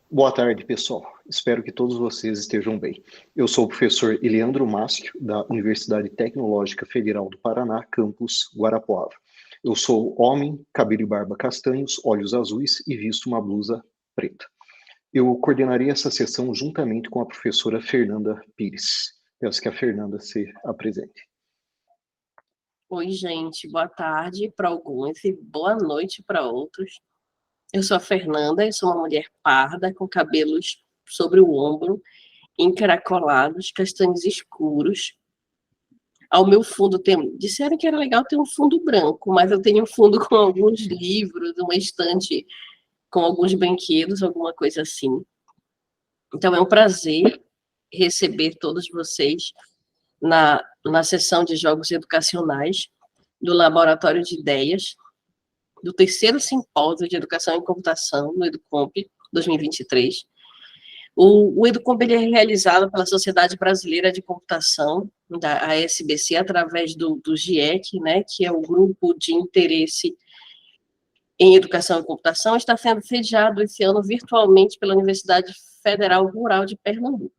Boa tarde, pessoal. Espero que todos vocês estejam bem. Eu sou o professor Eliandro Máschio, da Universidade Tecnológica Federal do Paraná, campus Guarapuava. Eu sou homem, cabelo e barba castanhos, olhos azuis e visto uma blusa preta. Eu coordenarei essa sessão juntamente com a professora Fernanda Pires. Peço que a Fernanda se apresente. Oi, gente. Boa tarde para alguns e boa noite para outros. Eu sou a Fernanda, eu sou uma mulher parda, com cabelos sobre o ombro, encaracolados, castanhos escuros. Ao meu fundo disseram que era legal ter um fundo branco, mas eu tenho um fundo com alguns livros, uma estante com alguns brinquedos, alguma coisa assim. Então é um prazer receber todos vocês na sessão de jogos educacionais do Laboratório de Ideias, do terceiro simpósio de Educação em Computação, no EduComp 2023. O EduComp ele é realizado pela Sociedade Brasileira de Computação, da ASBC, através do GIEC, né, que é o Grupo de Interesse em Educação e Computação, está sendo sediado esse ano virtualmente pela Universidade Federal Rural de Pernambuco.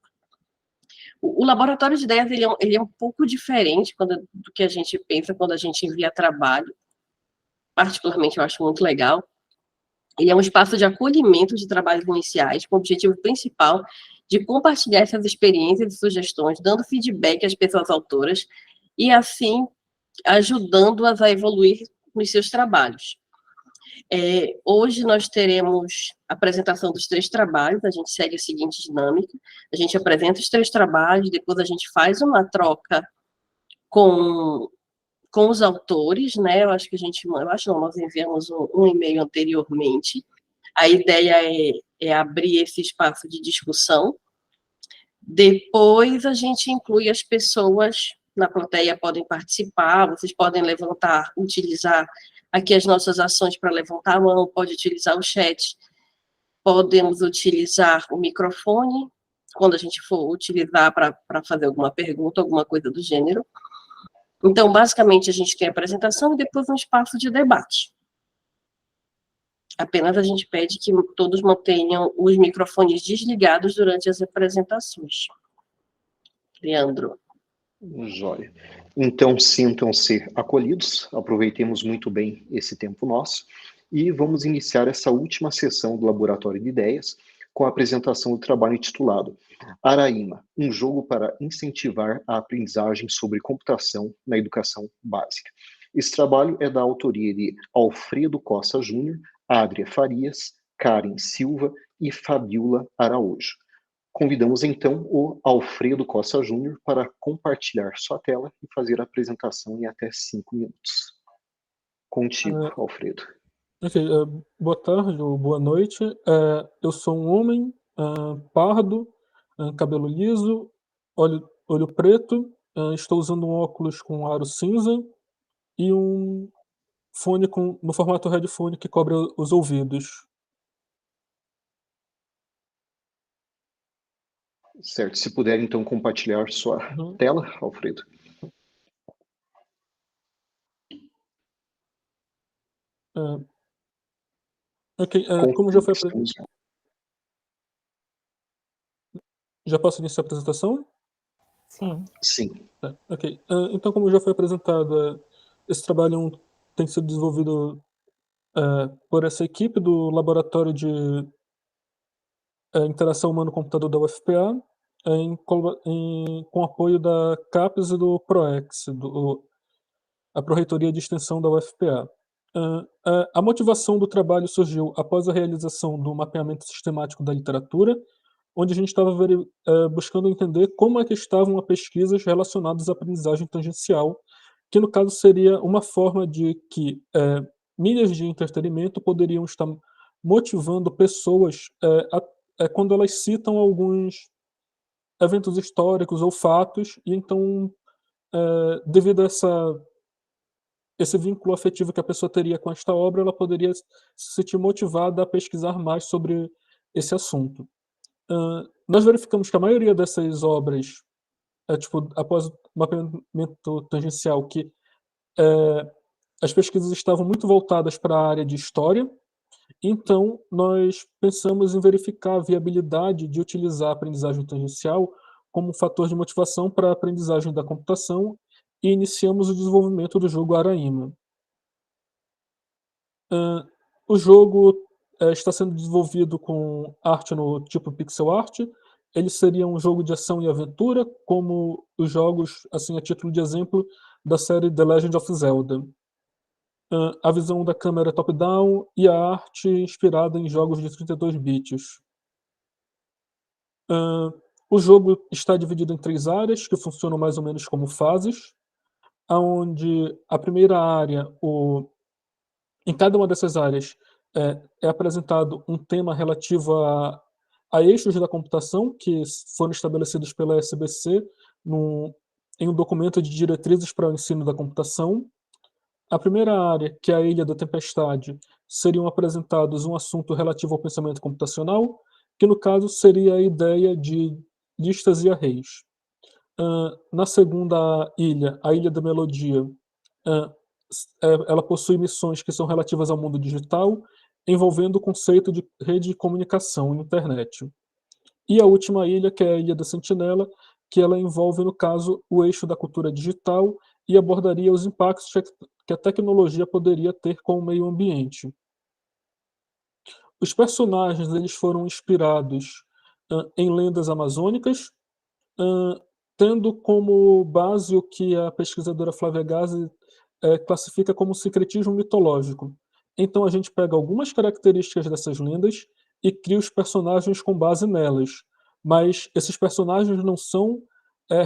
O Laboratório de Ideias ele é um pouco diferente do que a gente pensa quando a gente envia trabalho. Particularmente, eu acho muito legal. Ele é um espaço de acolhimento de trabalhos iniciais, com o objetivo principal de compartilhar essas experiências e sugestões, dando feedback às pessoas autoras e, assim, ajudando-as a evoluir nos seus trabalhos. Hoje nós teremos a apresentação dos 3 trabalhos, a gente segue a seguinte dinâmica: a gente apresenta os 3 trabalhos, depois a gente faz uma troca com os autores, né? Eu acho que nós enviamos um e-mail anteriormente. A ideia é abrir esse espaço de discussão. Depois a gente inclui as pessoas na plateia, podem participar, vocês podem utilizar aqui as nossas ações para levantar a mão, pode utilizar o chat, podemos utilizar o microfone, quando a gente for utilizar para fazer alguma pergunta, alguma coisa do gênero. Então, basicamente, a gente tem a apresentação e depois um espaço de debate. Apenas a gente pede que todos mantenham os microfones desligados durante as apresentações. Leandro. Jóia. Então, sintam-se acolhidos, aproveitemos muito bem esse tempo nosso e vamos iniciar essa última sessão do Laboratório de Ideias com a apresentação do trabalho intitulado Araíma, um jogo para incentivar a aprendizagem sobre computação na educação básica. Esse trabalho é da autoria de Alfredo Costa Júnior, Adria Farias, Karen Silva e Fabiola Araújo. Convidamos, então, o Alfredo Costa Júnior para compartilhar sua tela e fazer a apresentação em até 5 minutos. Contigo, Alfredo. Ok, boa tarde ou boa noite. Eu sou um homem pardo, cabelo liso, olho preto, estou usando um óculos com aro cinza e um fone no formato headphone que cobre os ouvidos. Certo, se puder então compartilhar sua tela, Alfredo. Ok, como já foi já posso iniciar a apresentação? Sim. Ok, então como já foi apresentado, esse trabalho tem sido desenvolvido por essa equipe do Laboratório de Interação Humano-Computador da UFPA, com apoio da CAPES e do PROEX, a Pró-Reitoria de Extensão da UFPA. A motivação do trabalho surgiu após a realização do mapeamento sistemático da literatura, onde a gente estava buscando entender como é que estavam as pesquisas relacionadas à aprendizagem tangencial, que no caso seria uma forma de que mídias de entretenimento poderiam estar motivando pessoas quando elas citam alguns eventos históricos ou fatos, e então, devido a esse vínculo afetivo que a pessoa teria com esta obra, ela poderia se sentir motivada a pesquisar mais sobre esse assunto. Nós verificamos que a maioria dessas obras tipo, após o mapeamento tangencial, que as pesquisas estavam muito voltadas para a área de história, então nós pensamos em verificar a viabilidade de utilizar a aprendizagem tangencial como um fator de motivação para a aprendizagem da computação e iniciamos o desenvolvimento do jogo Araima. O jogo está sendo desenvolvido com arte no tipo pixel art. Ele seria um jogo de ação e aventura, como os jogos, assim, a título de exemplo, da série The Legend of Zelda. A visão da câmera é top-down e a arte inspirada em jogos de 32 bits. O jogo está dividido em 3 áreas, que funcionam mais ou menos como fases, onde a primeira área, em cada uma dessas áreas, é apresentado um tema relativo a eixos da computação que foram estabelecidos pela SBC em um documento de diretrizes para o ensino da computação. A primeira área, que é a Ilha da Tempestade, seriam apresentados um assunto relativo ao pensamento computacional, que no caso seria a ideia de listas e arrays. Na segunda ilha, a Ilha da Melodia, ela possui missões que são relativas ao mundo digital, envolvendo o conceito de rede de comunicação e internet. E a última ilha, que é a Ilha da Sentinela, que ela envolve, no caso, o eixo da cultura digital e abordaria os impactos que a tecnologia poderia ter com o meio ambiente. Os personagens eles foram inspirados em lendas amazônicas, tendo como base o que a pesquisadora Flávia Gazi classifica como sincretismo mitológico. Então a gente pega algumas características dessas lendas e cria os personagens com base nelas, mas esses personagens não são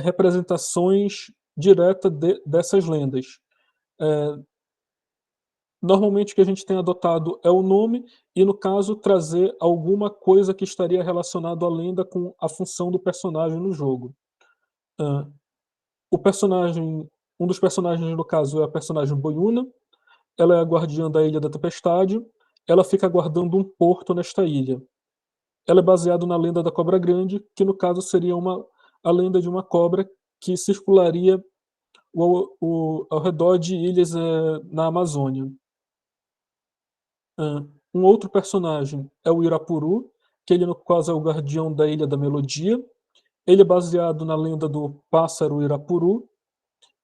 representações diretas dessas lendas. Normalmente o que a gente tem adotado é o nome e, no caso, trazer alguma coisa que estaria relacionado à lenda com a função do personagem no jogo. Um dos personagens, no caso, é a personagem Boyuna. Ela é a guardiã da Ilha da Tempestade. Ela fica guardando um porto nesta ilha. Ela é baseada na lenda da Cobra Grande, que no caso seria a lenda de uma cobra que circularia ao redor de ilhas na Amazônia. Um outro personagem é o Irapuru, que ele no caso é o guardião da Ilha da Melodia. Ele é baseado na lenda do pássaro Irapuru.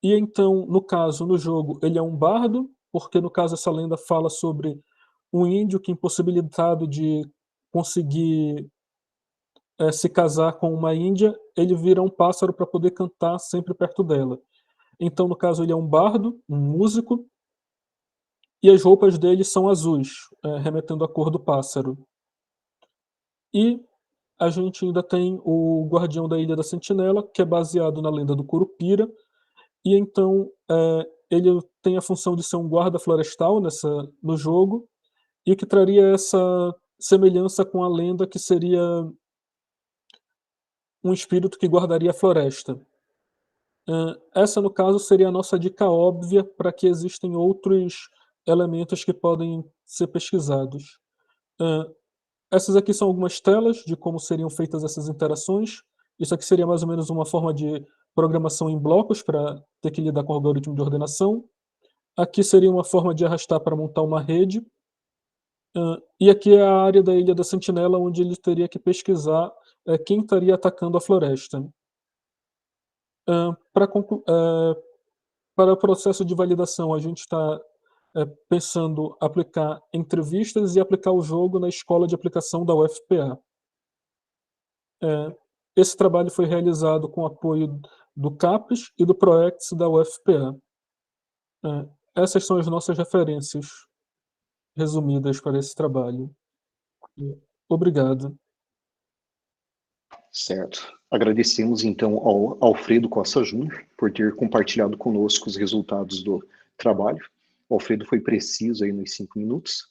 E então, no caso, no jogo, ele é um bardo, porque no caso essa lenda fala sobre um índio que, impossibilitado de conseguir se casar com uma índia, ele vira um pássaro para poder cantar sempre perto dela. Então, no caso, ele é um bardo, um músico, e as roupas dele são azuis, remetendo à cor do pássaro. E a gente ainda tem o Guardião da Ilha da Sentinela, que é baseado na lenda do Curupira, e então ele tem a função de ser um guarda florestal no jogo, e que traria essa semelhança com a lenda que seria um espírito que guardaria a floresta. Essa, no caso, seria a nossa dica óbvia para que existem outros elementos que podem ser pesquisados. Essas aqui são algumas telas de como seriam feitas essas interações. Isso aqui seria mais ou menos uma forma de programação em blocos para ter que lidar com o algoritmo de ordenação. Aqui seria uma forma de arrastar para montar uma rede. E aqui é a área da Ilha da Sentinela, onde ele teria que pesquisar quem estaria atacando a floresta. Para o processo de validação, a gente está pensando aplicar entrevistas e aplicar o jogo na escola de aplicação da UFPA. Esse trabalho foi realizado com o apoio do CAPES e do PROEX da UFPA. Essas são as nossas referências resumidas para esse trabalho. Obrigado. Certo. Agradecemos, então, ao Alfredo Costa Júnior por ter compartilhado conosco os resultados do trabalho. O Alfredo foi preciso aí nos 5 minutos.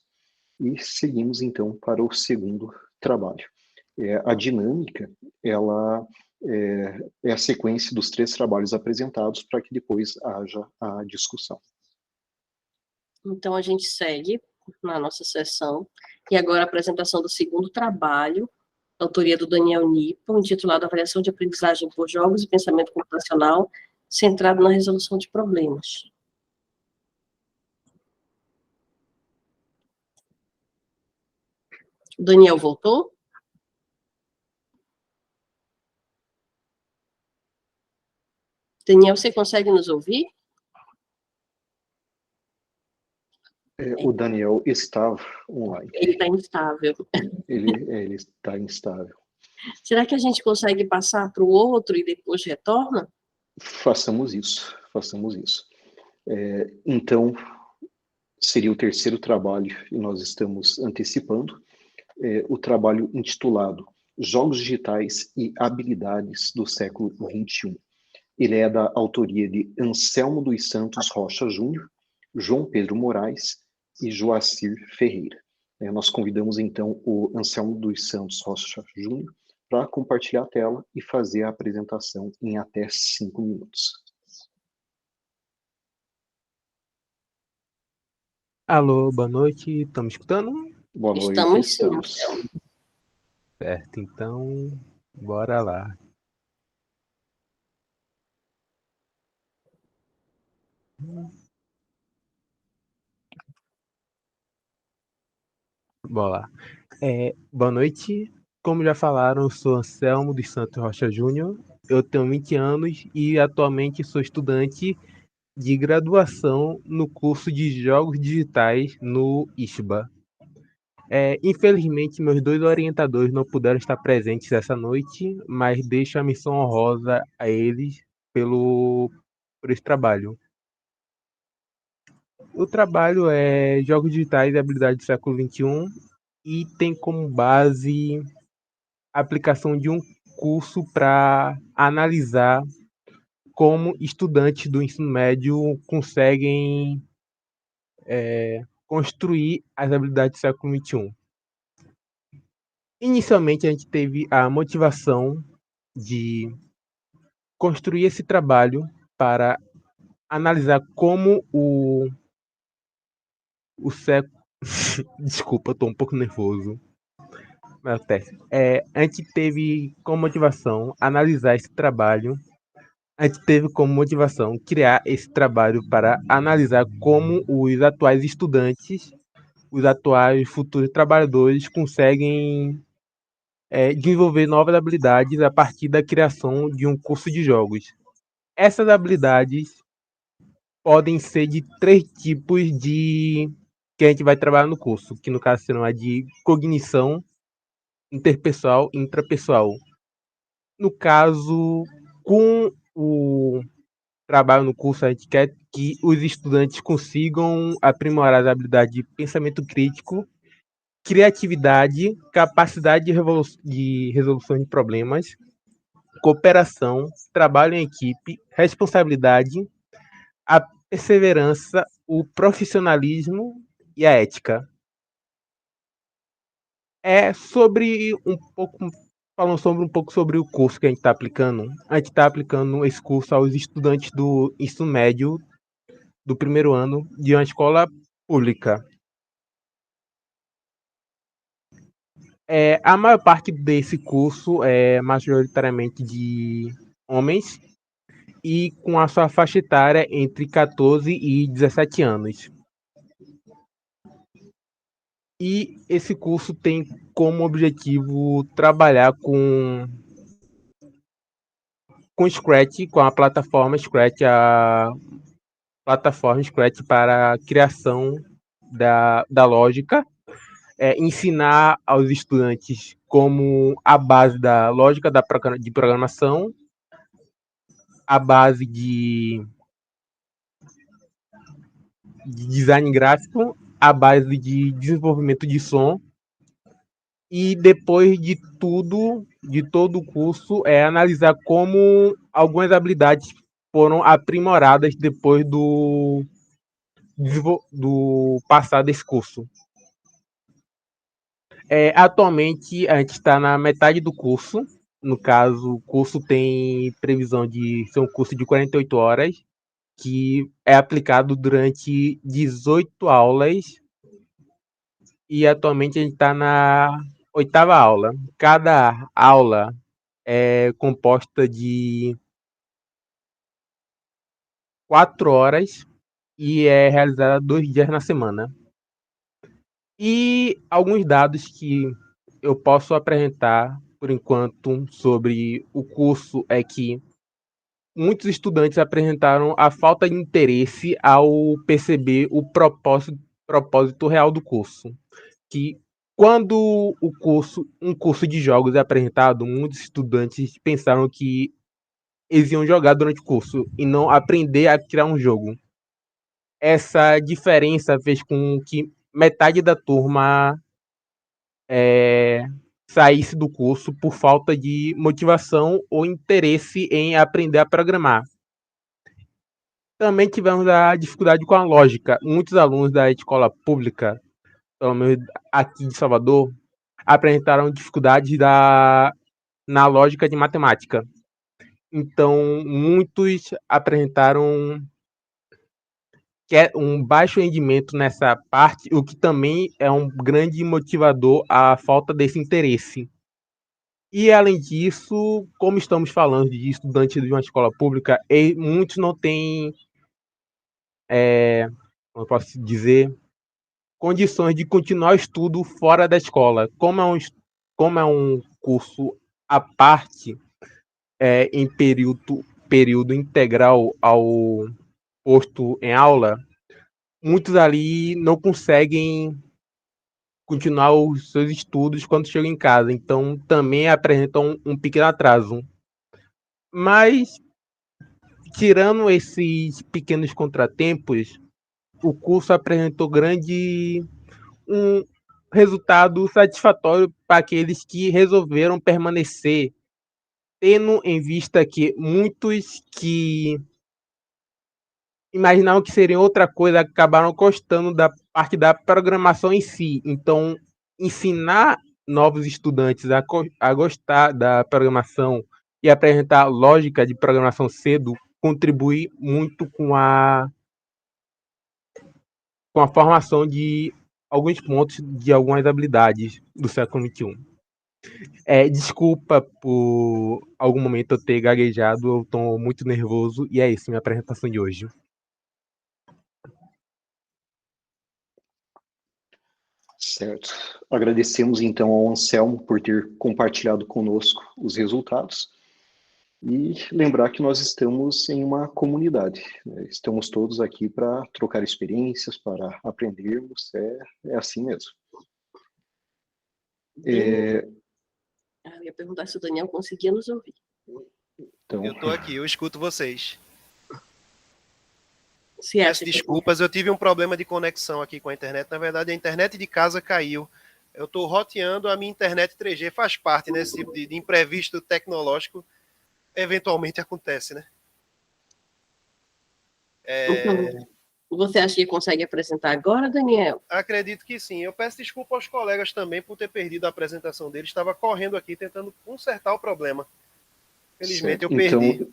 E seguimos, então, para o segundo trabalho. A dinâmica, ela é a sequência dos 3 trabalhos apresentados para que depois haja a discussão. Então, a gente segue na nossa sessão. E agora a apresentação do segundo trabalho, autoria do Daniel Nipo, intitulado Avaliação de Aprendizagem por Jogos e Pensamento Computacional, centrado na resolução de problemas. O Daniel voltou? Daniel, você consegue nos ouvir? O Daniel estava online. Ele está instável. Ele está instável. Será que a gente consegue passar para o outro e depois retorna? Façamos isso, façamos isso. Então, seria o terceiro trabalho e nós estamos antecipando o trabalho intitulado Jogos Digitais e Habilidades do Século XXI. Ele é da autoria de Anselmo dos Santos Rocha Júnior, João Pedro Moraes e Joacir Ferreira. Nós convidamos, então, o Anselmo dos Santos Rocha Júnior para compartilhar a tela e fazer a apresentação em até 5 minutos. Alô, boa noite, estão me escutando? Boa noite, estamos. Certo, então, bora lá. Bora lá. Boa noite, como já falaram, eu sou Anselmo dos Santos Rocha Júnior, eu tenho 20 anos e atualmente sou estudante de graduação no curso de Jogos Digitais no ISBA. Infelizmente, meus 2 orientadores não puderam estar presentes essa noite, mas deixo a missão honrosa a eles por esse trabalho. O trabalho é Jogos Digitais e Habilidades do Século XXI e tem como base a aplicação de um curso para analisar como estudantes do ensino médio conseguem construir as habilidades do século XXI. Inicialmente, a gente teve a motivação de construir esse trabalho para analisar como o século... Desculpa, eu tô um pouco nervoso. Mas a gente teve como motivação analisar esse trabalho. A gente teve como motivação criar esse trabalho para analisar como os atuais estudantes, os atuais futuros trabalhadores conseguem desenvolver novas habilidades a partir da criação de um curso de jogos. Essas habilidades podem ser de 3 tipos que a gente vai trabalhar no curso, que no caso serão a de cognição, interpessoal e intrapessoal. No caso, com o trabalho no curso, a gente quer que os estudantes consigam aprimorar as habilidades de pensamento crítico, criatividade, capacidade de resolução de problemas, cooperação, trabalho em equipe, responsabilidade, a perseverança, o profissionalismo e a ética. Falando sobre um pouco sobre o curso que a gente está aplicando. A gente está aplicando esse curso aos estudantes do ensino médio do primeiro ano de uma escola pública. A maior parte desse curso é majoritariamente de homens e com a sua faixa etária entre 14 e 17 anos. E esse curso tem como objetivo trabalhar com Scratch, com a plataforma Scratch, para a criação da lógica, ensinar aos estudantes como a base da lógica de programação, a base de design gráfico, a base de desenvolvimento de som, e depois de todo o curso, analisar como algumas habilidades foram aprimoradas depois do passar desse curso. Atualmente, a gente está na metade do curso. No caso, o curso tem previsão de ser um curso de 48 horas, que é aplicado durante 18 aulas. E atualmente a gente está na 8ª aula. Cada aula é composta de 4 horas e é realizada 2 dias na semana. E alguns dados que eu posso apresentar, por enquanto, sobre o curso é que muitos estudantes apresentaram a falta de interesse ao perceber o propósito real do curso. Que quando um curso de jogos é apresentado, muitos estudantes pensaram que eles iam jogar durante o curso e não aprender a criar um jogo. Essa diferença fez com que metade da turma saísse do curso por falta de motivação ou interesse em aprender a programar. Também tivemos a dificuldade com a lógica. Muitos alunos da escola pública, pelo menos aqui de Salvador, apresentaram dificuldades na lógica de matemática. Então, muitos apresentaram um baixo rendimento nessa parte, o que também é um grande motivador à falta desse interesse. E, além disso, como estamos falando de estudantes de uma escola pública, muitos não têm, como eu posso dizer, condições de continuar o estudo fora da escola. Como é um curso à parte, em período integral ao posto em aula, muitos ali não conseguem continuar os seus estudos quando chegam em casa, então também apresentam um pequeno atraso. Mas, tirando esses pequenos contratempos, o curso apresentou um resultado satisfatório para aqueles que resolveram permanecer, tendo em vista que muitos que imaginavam que seria outra coisa acabaram gostando da parte da programação em si. Então, ensinar novos estudantes a gostar da programação e apresentar lógica de programação cedo contribui muito com a formação de alguns pontos de algumas habilidades do século XXI. Desculpa por algum momento eu ter gaguejado, eu estou muito nervoso e é isso, minha apresentação de hoje. Certo. Agradecemos então ao Anselmo por ter compartilhado conosco os resultados e lembrar que nós estamos em uma comunidade, né? Estamos todos aqui para trocar experiências, para aprendermos, é assim mesmo. Eu ia perguntar se o Daniel conseguia nos ouvir. Então, Eu estou aqui, eu escuto vocês. Peço desculpas, eu tive um problema de conexão aqui com a internet. Na verdade, a internet de casa caiu. Eu estou roteando a minha internet 3G, faz parte, né? Esse tipo de imprevisto tecnológico eventualmente acontece, né? Então, você acha que consegue apresentar agora, Daniel? Acredito que sim. Eu peço desculpa aos colegas também por ter perdido a apresentação deles. Estava correndo aqui tentando consertar o problema. Felizmente eu perdi.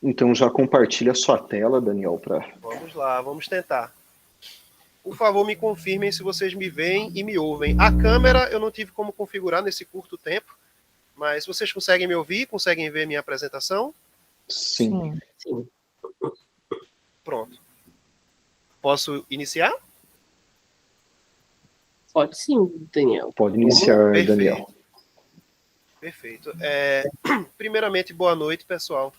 Então já compartilha a sua tela, Daniel, para... Vamos lá, vamos tentar. Por favor, me confirmem se vocês me veem e me ouvem. A câmera eu não tive como configurar nesse curto tempo, mas vocês conseguem me ouvir? Conseguem ver minha apresentação? Sim. Sim. Pronto. Posso iniciar? Pode sim, Daniel. Pode iniciar, Perfeito. Daniel. Perfeito. Primeiramente, boa noite, pessoal.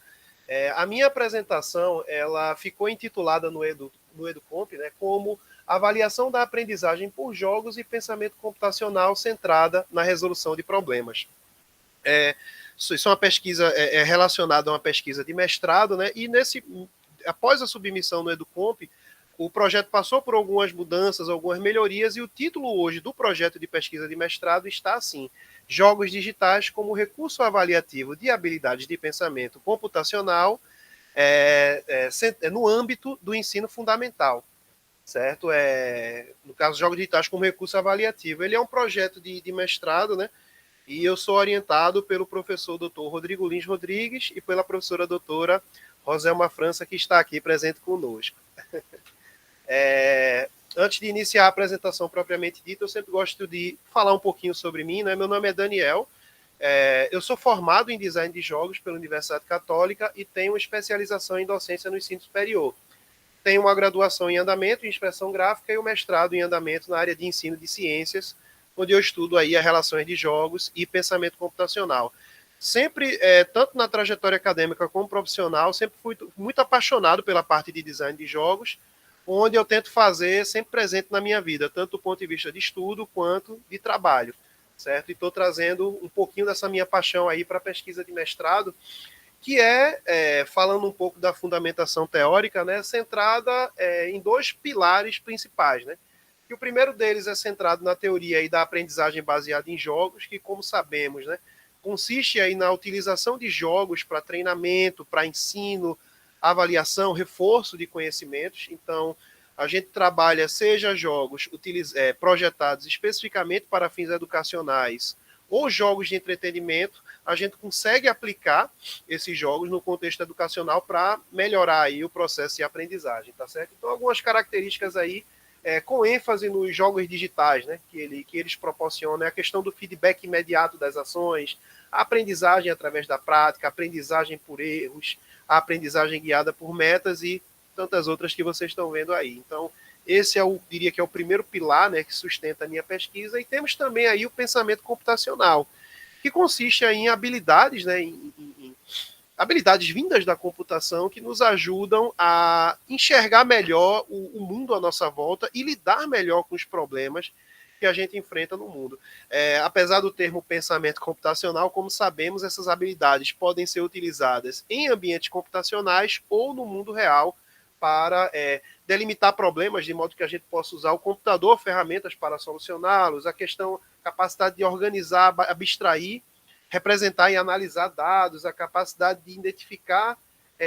A minha apresentação ela ficou intitulada no EduComp, né, como Avaliação da Aprendizagem por Jogos e Pensamento Computacional Centrada na Resolução de Problemas. Isso é uma pesquisa relacionada a uma pesquisa de mestrado, né, e após a submissão no EduComp, o projeto passou por algumas mudanças, algumas melhorias, e o título hoje do projeto de pesquisa de mestrado está assim: Jogos digitais como recurso avaliativo de habilidades de pensamento computacional no âmbito do ensino fundamental, certo? No caso, jogos digitais como recurso avaliativo. Ele é um projeto de mestrado, né? E eu sou orientado pelo professor Dr. Rodrigo Lins Rodrigues e pela professora doutora Roselma França, que está aqui presente conosco. antes de iniciar a apresentação propriamente dita, eu sempre gosto de falar um pouquinho sobre mim, né? Meu nome é Daniel, eu sou formado em design de jogos pela Universidade Católica e tenho uma especialização em docência no ensino superior. Tenho uma graduação em andamento, em expressão gráfica e um mestrado em andamento na área de ensino de ciências, onde eu estudo aí as relações de jogos e pensamento computacional. Sempre, tanto na trajetória acadêmica como profissional, sempre fui muito apaixonado pela parte de design de jogos, onde eu tento fazer sempre presente na minha vida, tanto do ponto de vista de estudo quanto de trabalho, certo? E estou trazendo um pouquinho dessa minha paixão aí para a pesquisa de mestrado, que falando um pouco da fundamentação teórica, né, centrada em dois pilares principais, né? E o primeiro deles é centrado na teoria aí da aprendizagem baseada em jogos, que, como sabemos, né, consiste aí na utilização de jogos para treinamento, para ensino, avaliação, reforço de conhecimentos. Então, a gente trabalha, seja jogos projetados especificamente para fins educacionais ou jogos de entretenimento, a gente consegue aplicar esses jogos no contexto educacional para melhorar aí o processo de aprendizagem, tá certo? Então, algumas características aí, com ênfase nos jogos digitais, né, que eles proporcionam, a questão do feedback imediato das ações, a aprendizagem através da prática, a aprendizagem por erros, a aprendizagem guiada por metas e tantas outras que vocês estão vendo aí. Então, esse diria que é o primeiro pilar, né, que sustenta a minha pesquisa. E temos também aí o pensamento computacional, que consiste aí em habilidades, né, em habilidades vindas da computação que nos ajudam a enxergar melhor o mundo à nossa volta e lidar melhor com os problemas que a gente enfrenta no mundo. Apesar do termo pensamento computacional, como sabemos, essas habilidades podem ser utilizadas em ambientes computacionais ou no mundo real para delimitar problemas, de modo que a gente possa usar o computador, ferramentas para solucioná-los, capacidade de organizar, abstrair, representar e analisar dados, a capacidade de identificar,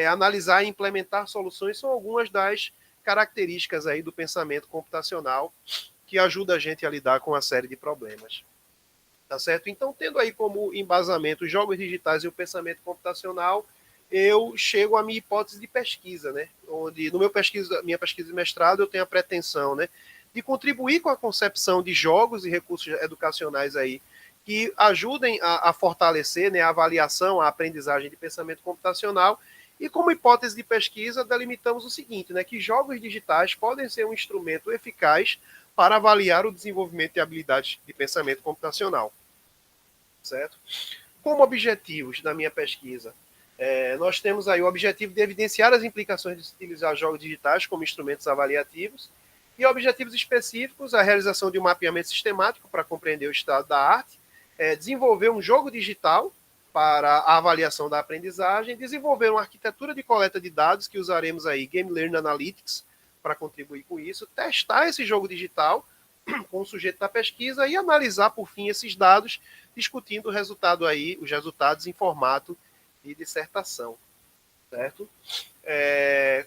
analisar e implementar soluções, são algumas das características aí do pensamento computacional que ajuda a gente a lidar com uma série de problemas. Tá certo? Então, tendo aí como embasamento os jogos digitais e o pensamento computacional, eu chego à minha hipótese de pesquisa, né? Onde no minha pesquisa de mestrado eu tenho a pretensão, né, de contribuir com a concepção de jogos e recursos educacionais aí que ajudem a fortalecer, né, a avaliação, a aprendizagem de pensamento computacional. E como hipótese de pesquisa, delimitamos o seguinte, né, que jogos digitais podem ser um instrumento eficaz para avaliar o desenvolvimento de habilidades de pensamento computacional. Certo? Como objetivos da minha pesquisa, nós temos aí o objetivo de evidenciar as implicações de utilizar jogos digitais como instrumentos avaliativos e objetivos específicos, a realização de um mapeamento sistemático para compreender o estado da arte, desenvolver um jogo digital para a avaliação da aprendizagem, desenvolver uma arquitetura de coleta de dados que usaremos aí Game Learning Analytics para contribuir com isso, testar esse jogo digital com o sujeito da pesquisa e analisar, por fim, esses dados, discutindo os resultados em formato de dissertação, certo?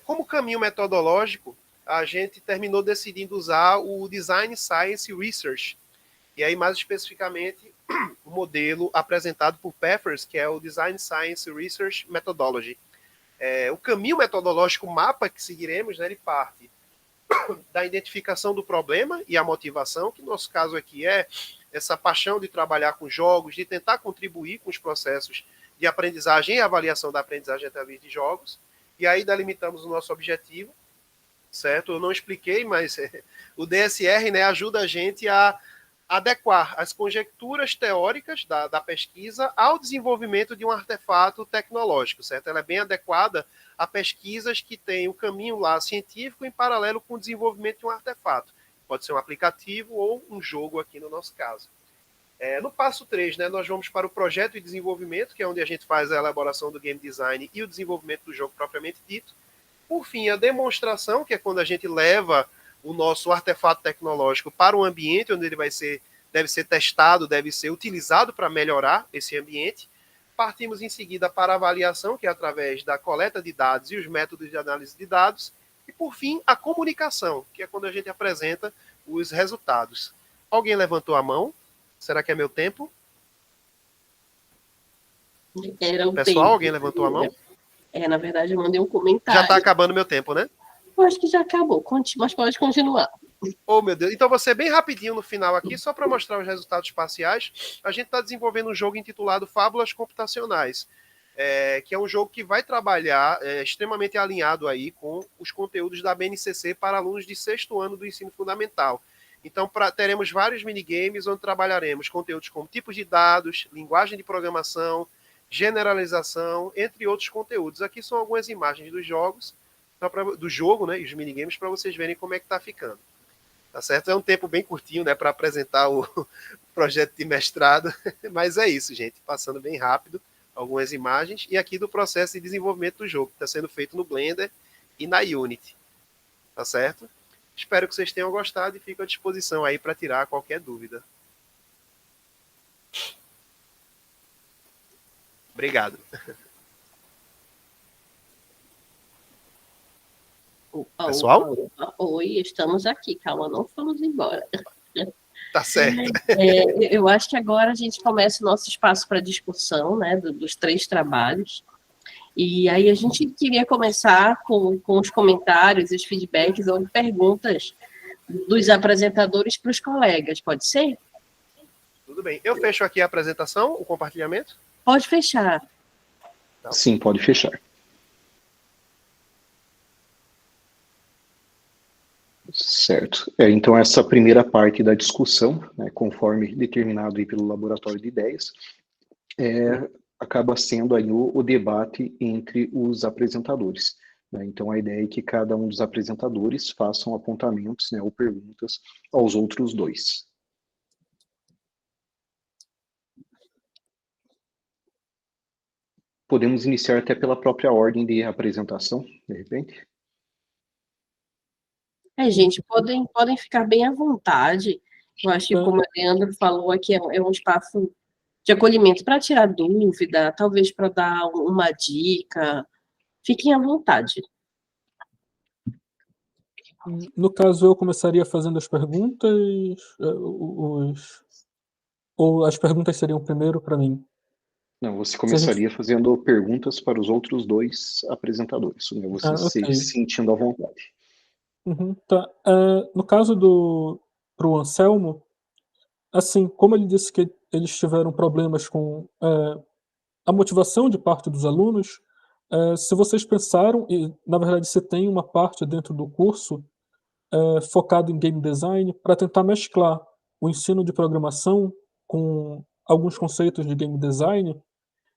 Como caminho metodológico, a gente terminou decidindo usar o Design Science Research, e aí mais especificamente o modelo apresentado por Peffers, que é o Design Science Research Methodology. O caminho metodológico, o mapa que seguiremos, né, ele parte da identificação do problema e a motivação, que no nosso caso aqui é essa paixão de trabalhar com jogos, de tentar contribuir com os processos de aprendizagem e avaliação da aprendizagem através de jogos, e aí delimitamos o nosso objetivo, certo? Eu não expliquei, mas o DSR, né, ajuda a gente a adequar as conjecturas teóricas da pesquisa ao desenvolvimento de um artefato tecnológico, certo? Ela é bem adequada a pesquisas que têm o caminho lá científico em paralelo com o desenvolvimento de um artefato. Pode ser um aplicativo ou um jogo aqui no nosso caso. No passo 3, né, nós vamos para o projeto e desenvolvimento, que é onde a gente faz a elaboração do game design e o desenvolvimento do jogo propriamente dito. Por fim, a demonstração, que é quando a gente leva o nosso artefato tecnológico para um ambiente onde ele deve ser testado, deve ser utilizado para melhorar esse ambiente. Partimos em seguida para a avaliação, que é através da coleta de dados e os métodos de análise de dados. E, por fim, a comunicação, que é quando a gente apresenta os resultados. Alguém levantou a mão? Será que é meu tempo? Era o Pessoal, tempo. alguém levantou a mão? Na verdade, eu mandei um comentário. Já está acabando meu tempo, né? Eu acho que já acabou, mas pode continuar. Oh, meu Deus. Então, vou ser bem rapidinho no final aqui, só para mostrar os resultados parciais. A gente está desenvolvendo um jogo intitulado Fábulas Computacionais, que é um jogo que vai trabalhar extremamente alinhado aí com os conteúdos da BNCC para alunos de 6º ano do ensino fundamental. Então, teremos vários minigames onde trabalharemos conteúdos como tipos de dados, linguagem de programação, generalização, entre outros conteúdos. Aqui são algumas imagens dos jogos, do jogo, né, e os minigames, para vocês verem como é que está ficando. Tá certo? É um tempo bem curtinho, né, para apresentar o projeto de mestrado, mas é isso, gente, passando bem rápido algumas imagens, e aqui do processo de desenvolvimento do jogo, que está sendo feito no Blender e na Unity, tá certo? Espero que vocês tenham gostado e fico à disposição aí para tirar qualquer dúvida. Obrigado. Pessoal? Oi, estamos aqui, calma, não fomos embora. Tá certo. Eu acho que agora a gente começa o nosso espaço para discussão, né, dos 3 trabalhos. E aí a gente queria começar com os comentários, os feedbacks ou perguntas dos apresentadores para os colegas, pode ser? Tudo bem. Eu fecho aqui a apresentação, o compartilhamento? Pode fechar. Sim, pode fechar. Certo. Então, essa primeira parte da discussão, né, conforme determinado aí pelo Laboratório de Ideias, acaba sendo aí o debate entre os apresentadores, né? Então, a ideia é que cada um dos apresentadores façam apontamentos, né, ou perguntas aos outros 2. Podemos iniciar até pela própria ordem de apresentação, de repente? Gente, podem ficar bem à vontade. Eu acho que, como o Leandro falou, aqui é um espaço de acolhimento para tirar dúvida, talvez para dar uma dica. Fiquem à vontade. No caso, eu começaria fazendo as perguntas, ou as perguntas seriam primeiro para mim? Não, você começaria fazendo perguntas para os outros 2 apresentadores, né? Você se sentindo à vontade. Tá. No caso pro Anselmo, assim, como ele disse que eles tiveram problemas com a motivação de parte dos alunos, se vocês pensaram, e na verdade se tem uma parte dentro do curso focado em game design para tentar mesclar o ensino de programação com alguns conceitos de game design,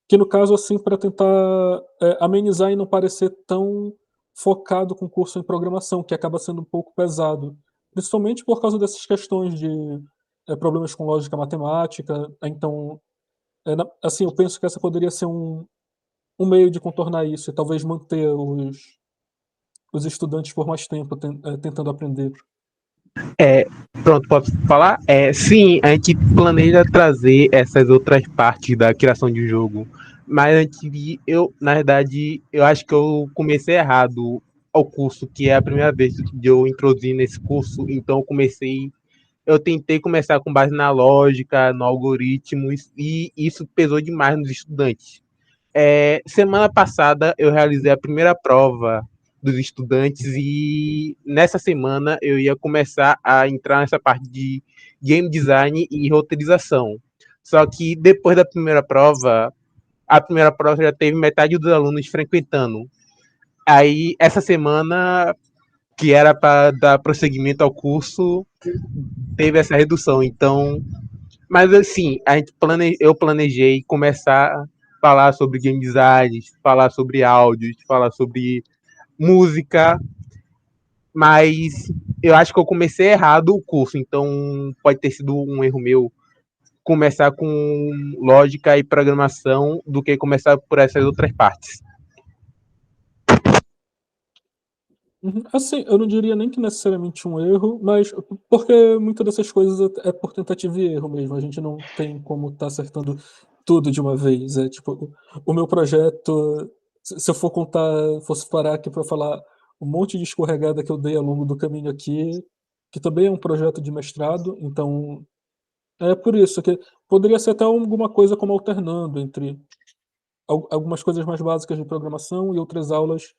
que no caso assim para tentar amenizar e não parecer tão focado com o curso em programação, que acaba sendo um pouco pesado, principalmente por causa dessas questões de problemas com lógica matemática. Então, assim, eu penso que essa poderia ser um meio de contornar isso e talvez manter os estudantes por mais tempo tentando aprender. Pronto, posso falar? Sim, a gente planeja trazer essas outras partes da criação de jogo, mas antes de na verdade, eu acho que eu comecei errado ao curso, que é a primeira vez que eu introduzi nesse curso, então eu tentei começar com base na lógica, no algoritmo, e isso pesou demais nos estudantes. Semana passada eu realizei a primeira prova dos estudantes e nessa semana eu ia começar a entrar nessa parte de game design e roteirização. Só que depois da primeira prova, a primeira prova já teve metade dos alunos frequentando. Aí essa semana, que era para dar prosseguimento ao curso, teve essa redução. Então, mas assim, eu planejei começar a falar sobre game design, falar sobre áudios, falar sobre música, mas eu acho que eu comecei errado o curso, então pode ter sido um erro meu começar com lógica e programação do que começar por essas outras partes. Assim, eu não diria nem que necessariamente um erro, mas porque muitas dessas coisas é por tentativa e erro mesmo. A gente não tem como estar acertando tudo de uma vez. Tipo, o meu projeto, se eu fosse parar aqui para falar um monte de escorregada que eu dei ao longo do caminho aqui, que também é um projeto de mestrado, então é por isso que poderia ser até alguma coisa como alternando entre algumas coisas mais básicas de programação e outras aulas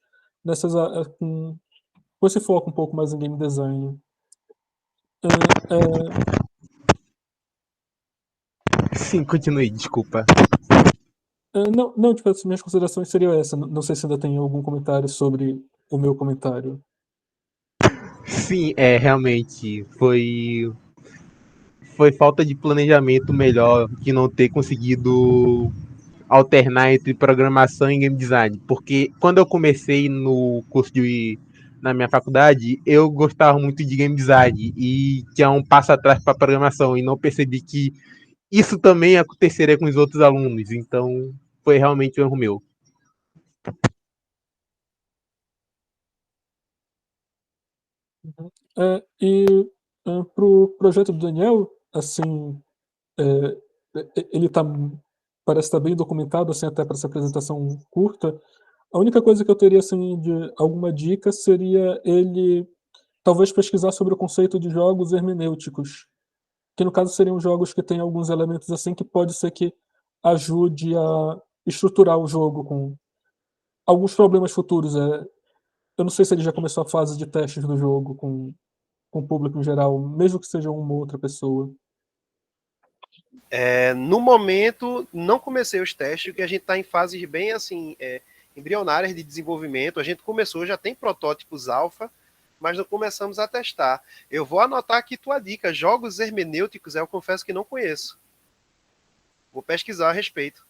com esse foco um pouco mais em game design. Sim, continue, desculpa. Não, tipo, as minhas considerações seriam essa. Não sei se ainda tem algum comentário sobre o meu comentário. Sim, realmente foi falta de planejamento melhor que não ter conseguido alternar entre programação e game design, porque quando eu comecei no curso na minha faculdade, eu gostava muito de game design e tinha um passo atrás para programação e não percebi que isso também aconteceria com os outros alunos, então foi realmente um erro meu. Para o projeto do Daniel, assim, ele parece estar bem documentado, assim, até para essa apresentação curta. A única coisa que eu teria, assim, de alguma dica seria ele talvez pesquisar sobre o conceito de jogos hermenêuticos, que no caso seriam jogos que têm alguns elementos assim que pode ser que ajude a estruturar o jogo com alguns problemas futuros. Eu não sei se ele já começou a fase de testes do jogo com o público em geral, mesmo que seja uma ou outra pessoa. No momento, não comecei os testes, porque a gente está em fases bem assim, embrionárias de desenvolvimento. A gente começou, já tem protótipos alfa, mas não começamos a testar. Eu vou anotar aqui tua dica, jogos hermenêuticos, eu confesso que não conheço. Vou pesquisar a respeito.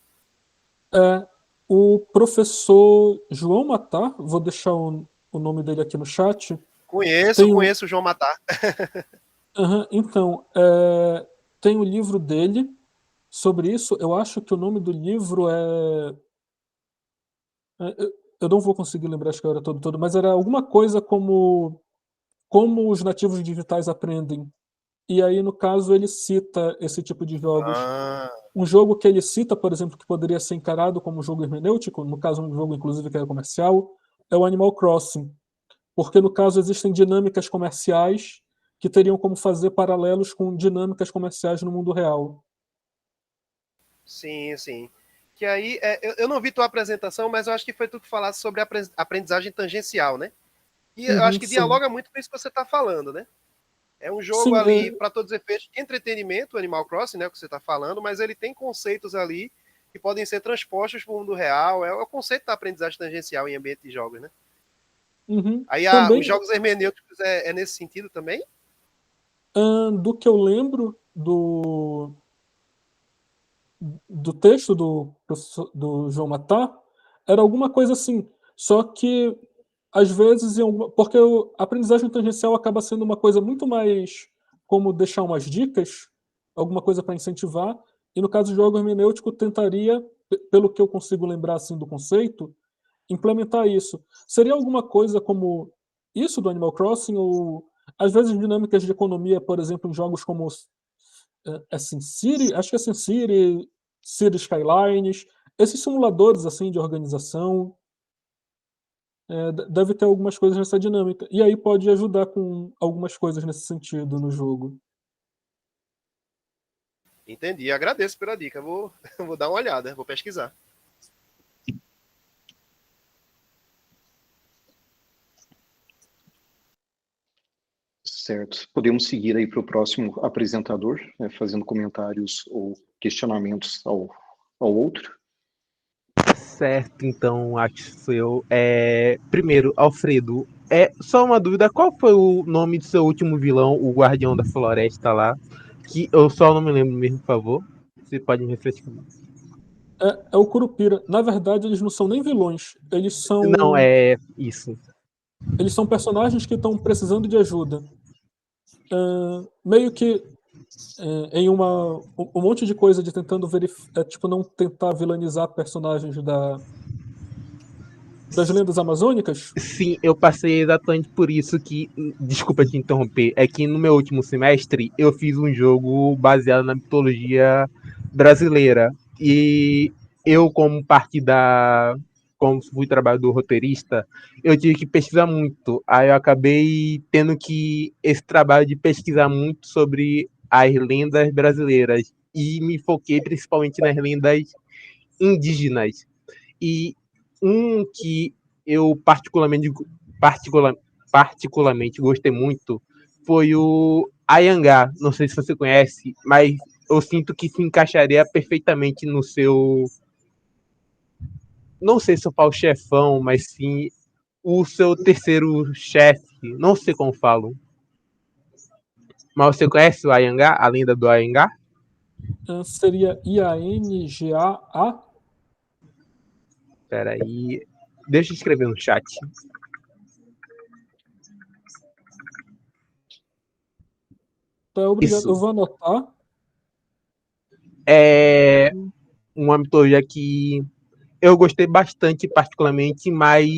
O professor João Matar, vou deixar o nome dele aqui no chat. Conheço o João Matar. Então, tem o livro dele sobre isso. Eu acho que o nome do livro eu não vou conseguir lembrar, acho que era todo, mas era alguma coisa como os nativos digitais aprendem. E aí, no caso, ele cita esse tipo de jogos. Ah, Um jogo que ele cita, por exemplo, que poderia ser encarado como um jogo hermenêutico, no caso, um jogo, inclusive, que é comercial, é o Animal Crossing. Porque, no caso, existem dinâmicas comerciais que teriam como fazer paralelos com dinâmicas comerciais no mundo real. sim, sim. Que aí, eu não vi tua apresentação, mas eu acho que foi tu que falasse sobre a aprendizagem tangencial, né? E eu acho que Sim. dialoga muito com isso que você está falando, né? É um jogo Sim, ali, para todos os efeitos, de entretenimento, Animal Crossing, né, o que você está falando, mas ele tem conceitos ali que podem ser transpostos para o mundo real. É o conceito da aprendizagem tangencial em ambiente de jogos, né? Aí os também, jogos hermenêuticos é nesse sentido também? do que eu lembro do texto do João Matar, era alguma coisa assim. Só que, às vezes, porque a aprendizagem tangencial acaba sendo uma coisa muito mais como deixar umas dicas, alguma coisa para incentivar, e no caso do jogo hermenêutico, tentaria, pelo que eu consigo lembrar assim do conceito, implementar isso. Seria alguma coisa como isso do Animal Crossing, ou às vezes dinâmicas de economia, por exemplo, em jogos como SimCity, acho que é SimCity, City Skylines, esses simuladores assim de organização, deve ter algumas coisas nessa dinâmica. E aí pode ajudar com algumas coisas nesse sentido no jogo. Entendi, agradeço pela dica. Vou dar uma olhada, vou pesquisar. Certo. Podemos seguir aí para o próximo apresentador, né, fazendo comentários ou questionamentos ao outro. Certo, então acho que sou eu. Primeiro, Alfredo, só uma dúvida, qual foi o nome do seu último vilão, o Guardião da Floresta lá? Que eu só não me lembro mesmo, por favor. Você pode me refrescar? É o Curupira. Na verdade, eles não são nem vilões. Não, é isso. Eles são personagens que estão precisando de ajuda. Meio que em um monte de coisa de tentando verificar, tipo, não tentar vilanizar personagens das lendas amazônicas. Sim, eu passei exatamente por isso que, desculpa te interromper, é que no meu último semestre eu fiz um jogo baseado na mitologia brasileira e eu, como fui trabalho do roteirista, eu tive que pesquisar muito. Aí eu acabei tendo que esse trabalho de pesquisar muito sobre as lendas brasileiras e me foquei principalmente nas lendas indígenas. E um que eu particularmente gostei muito foi o Ayangá, não sei se você conhece, mas eu sinto que se encaixaria perfeitamente no seu, não sei se eu falo chefão, mas sim o seu terceiro chefe, não sei como falo. Mas você conhece o Ayangá, a lenda do Ayangá? Seria IANGAA? Espera aí, deixa eu escrever no chat. Tá, obrigado. Eu Isso vou anotar. é uma mitologia que eu gostei bastante, particularmente, mas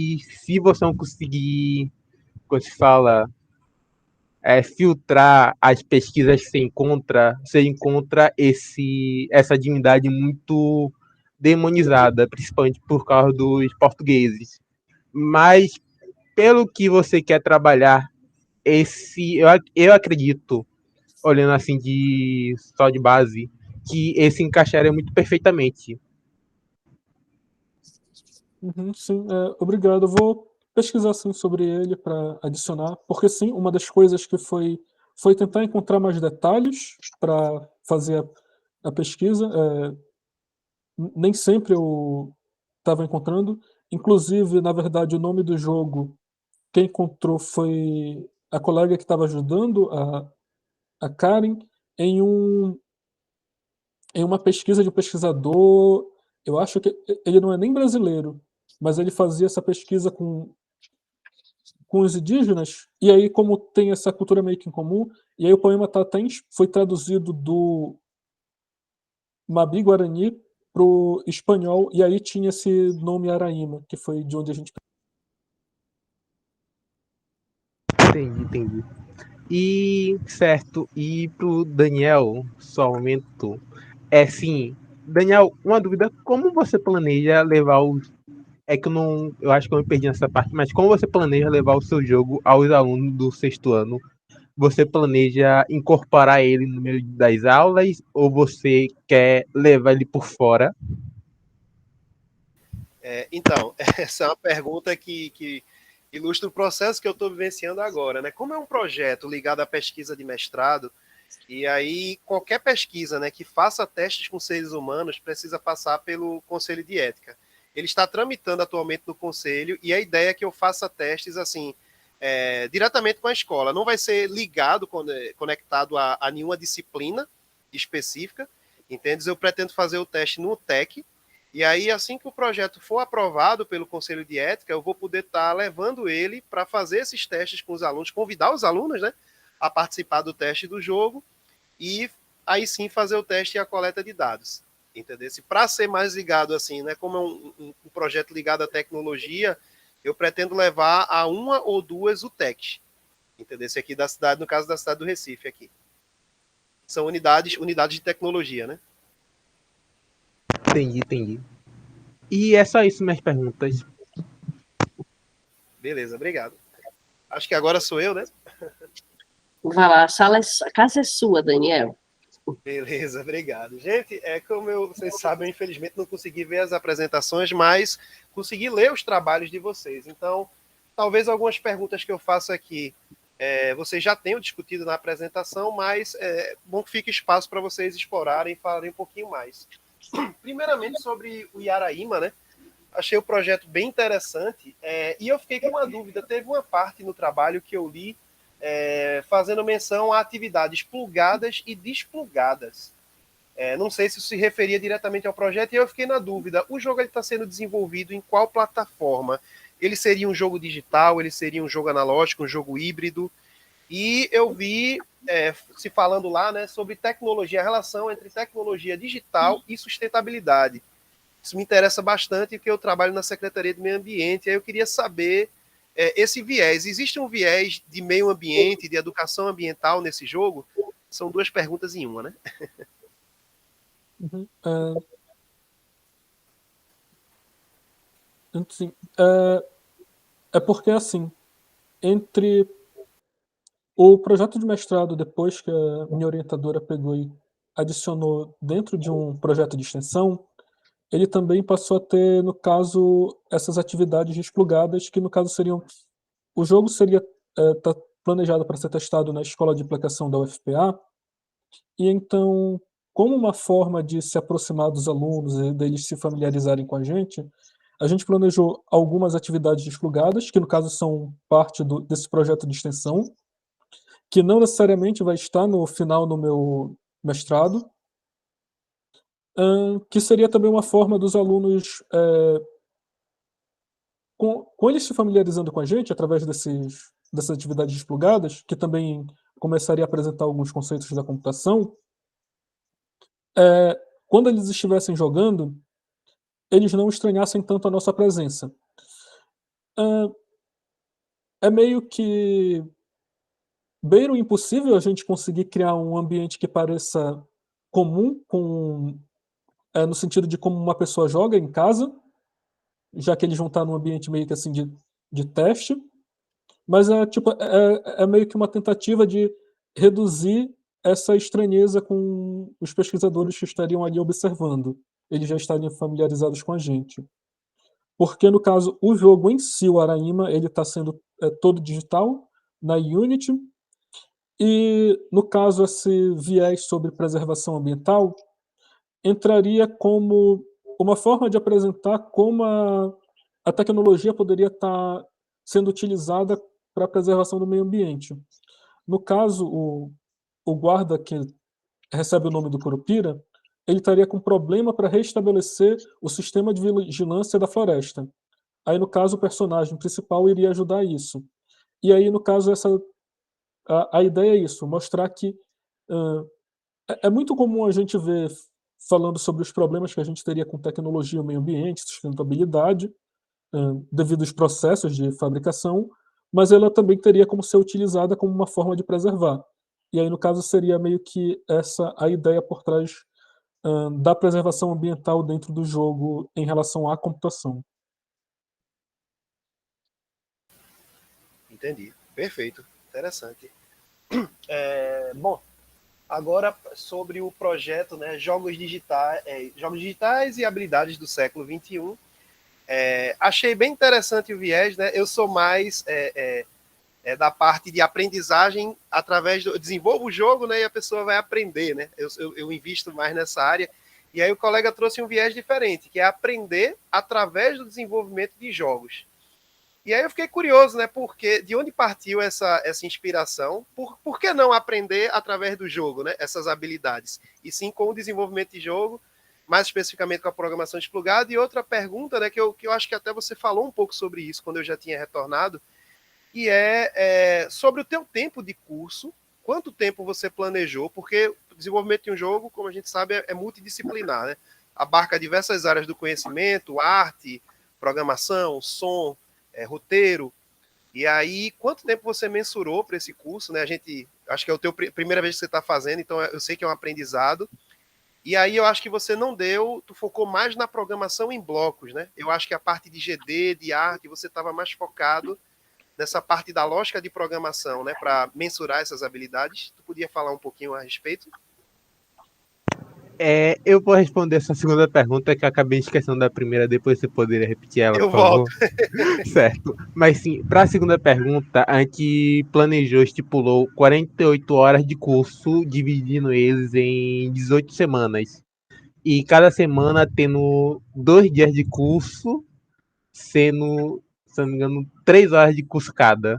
se você não conseguir, como se fala, filtrar as pesquisas que você encontra essa divindade muito demonizada, principalmente por causa dos portugueses. Mas pelo que você quer trabalhar, eu acredito, olhando assim só de base, que esse encaixaria muito perfeitamente. Uhum, sim, obrigado. Eu vou pesquisar sim, sobre ele para adicionar, porque sim, uma das coisas que foi tentar encontrar mais detalhes para fazer a pesquisa. Nem sempre eu estava encontrando. Inclusive, na verdade, o nome do jogo, quem encontrou foi a colega que estava ajudando a Karen em em uma pesquisa de um pesquisador. Eu acho que ele não é nem brasileiro, mas ele fazia essa pesquisa com os indígenas, e aí, como tem essa cultura meio que em comum, e aí o poema foi traduzido do Mabi Guarani pro espanhol, e aí tinha esse nome Araíma, que foi de onde a gente. Entendi. E certo, e pro Daniel, só um momento. Sim, Daniel, uma dúvida, como você planeja levar os. É que eu não. Eu acho que eu me perdi nessa parte, mas como você planeja levar o seu jogo aos alunos do sexto ano? Você planeja incorporar ele no meio das aulas ou você quer levar ele por fora? Então, essa é uma pergunta que ilustra o processo que eu estou vivenciando agora, né? Como é um projeto ligado à pesquisa de mestrado, e aí qualquer pesquisa, né, que faça testes com seres humanos precisa passar pelo Conselho de Ética. Ele está tramitando atualmente no Conselho e a ideia é que eu faça testes assim diretamente com a escola. Não vai ser ligado, conectado a nenhuma disciplina específica, entende? Eu pretendo fazer o teste no TEC, e aí, assim que o projeto for aprovado pelo Conselho de Ética, eu vou poder estar levando ele para fazer esses testes com os alunos, convidar os alunos, né, a participar do teste do jogo e aí sim fazer o teste e a coleta de dados. Entendeu? Para ser mais ligado assim, né, como é um projeto ligado à tecnologia, eu pretendo levar a uma ou duas UTECs. Entendeu? Esse aqui da cidade, no caso da cidade do Recife aqui. São unidades de tecnologia, né? Entendi. E é só isso minhas perguntas. Beleza, obrigado. Acho que agora sou eu, né? Vai lá, a casa é sua, Daniel. Beleza, obrigado. Gente, como vocês sabem, eu infelizmente não consegui ver as apresentações, mas consegui ler os trabalhos de vocês. Então, talvez algumas perguntas que eu faço aqui vocês já tenham discutido na apresentação, mas é bom que fique espaço para vocês explorarem e falarem um pouquinho mais. Primeiramente, sobre o Iaraíma, né? Achei o projeto bem interessante e eu fiquei com uma dúvida. Teve uma parte no trabalho que eu li fazendo menção a atividades plugadas e desplugadas. Não sei se isso se referia diretamente ao projeto e eu fiquei na dúvida. O jogo está sendo desenvolvido em qual plataforma? Ele seria um jogo digital? Ele seria um jogo analógico, um jogo híbrido? E eu vi se falando lá, né, sobre tecnologia, a relação entre tecnologia digital e sustentabilidade. Isso me interessa bastante porque eu trabalho na Secretaria de Meio Ambiente e aí eu queria saber esse viés. Existe um viés de meio ambiente, de educação ambiental nesse jogo? São duas perguntas em uma, né? Uhum. Sim, é porque, assim, entre o projeto de mestrado, depois que a minha orientadora pegou e adicionou dentro de um projeto de extensão, ele também passou a ter, no caso, essas atividades desplugadas, que no caso seriam. O jogo seria planejado para ser testado na escola de aplicação da UFPA, e então, como uma forma de se aproximar dos alunos e deles se familiarizarem com a gente planejou algumas atividades plugadas, que no caso são parte desse projeto de extensão, que não necessariamente vai estar no final do meu mestrado, que seria também uma forma dos alunos, com eles se familiarizando com a gente através dessas atividades plugadas, que também começaria a apresentar alguns conceitos da computação, quando eles estivessem jogando, eles não estranhassem tanto a nossa presença. É meio que beira o impossível a gente conseguir criar um ambiente que pareça comum, no sentido de como uma pessoa joga em casa, já que eles vão estar num ambiente meio que assim de teste, mas é meio que uma tentativa de reduzir essa estranheza com os pesquisadores que estariam ali observando. Eles já estariam familiarizados com a gente. Porque, no caso, o jogo em si, o Araima, ele está sendo todo digital, na Unity, e, no caso, esse viés sobre preservação ambiental entraria como uma forma de apresentar como a tecnologia poderia estar sendo utilizada para a preservação do meio ambiente. No caso, o guarda que recebe o nome do Curupira, ele estaria com problema para restabelecer o sistema de vigilância da floresta. Aí, no caso, o personagem principal iria ajudar isso. E aí, no caso, a ideia é isso, mostrar que é muito comum a gente ver falando sobre os problemas que a gente teria com tecnologia, meio ambiente, sustentabilidade, devido aos processos de fabricação, mas ela também teria como ser utilizada como uma forma de preservar. E aí, no caso, seria meio que essa a ideia por trás da preservação ambiental dentro do jogo em relação à computação. Entendi. Perfeito. Interessante. Bom, agora sobre o projeto, né, jogos digitais e habilidades do século XXI. Achei bem interessante o viés, né? Eu sou mais da parte de aprendizagem através do... Eu desenvolvo o jogo, né, e a pessoa vai aprender, né? Eu invisto mais nessa área. E aí o colega trouxe um viés diferente, que é aprender através do desenvolvimento de jogos. E aí eu fiquei curioso, né? Porque de onde partiu essa inspiração? Por que não aprender através do jogo, né? Essas habilidades? E sim com o desenvolvimento de jogo, mais especificamente com a programação desplugada. E outra pergunta, né? Que eu acho que até você falou um pouco sobre isso quando eu já tinha retornado, que é sobre o teu tempo de curso. Quanto tempo você planejou? Porque o desenvolvimento de um jogo, como a gente sabe, é multidisciplinar, né? Abarca diversas áreas do conhecimento, arte, programação, som, roteiro. E aí, quanto tempo você mensurou para esse curso, né? Acho que é a primeira vez que você está fazendo, então eu sei que é um aprendizado. E aí eu acho que você não tu focou mais na programação em blocos, né? Eu acho que a parte de GD, de arte, você estava mais focado nessa parte da lógica de programação, né? Para mensurar essas habilidades. Tu podia falar um pouquinho a respeito? Eu vou responder essa segunda pergunta que eu acabei esquecendo da primeira, depois você poderia repetir ela, Eu por favor. volto. Certo. Mas sim, para a segunda pergunta, a gente estipulou 48 horas de curso, dividindo eles em 18 semanas. E cada semana tendo 2 dias de curso, sendo, se não me engano, 3 horas de curso cada.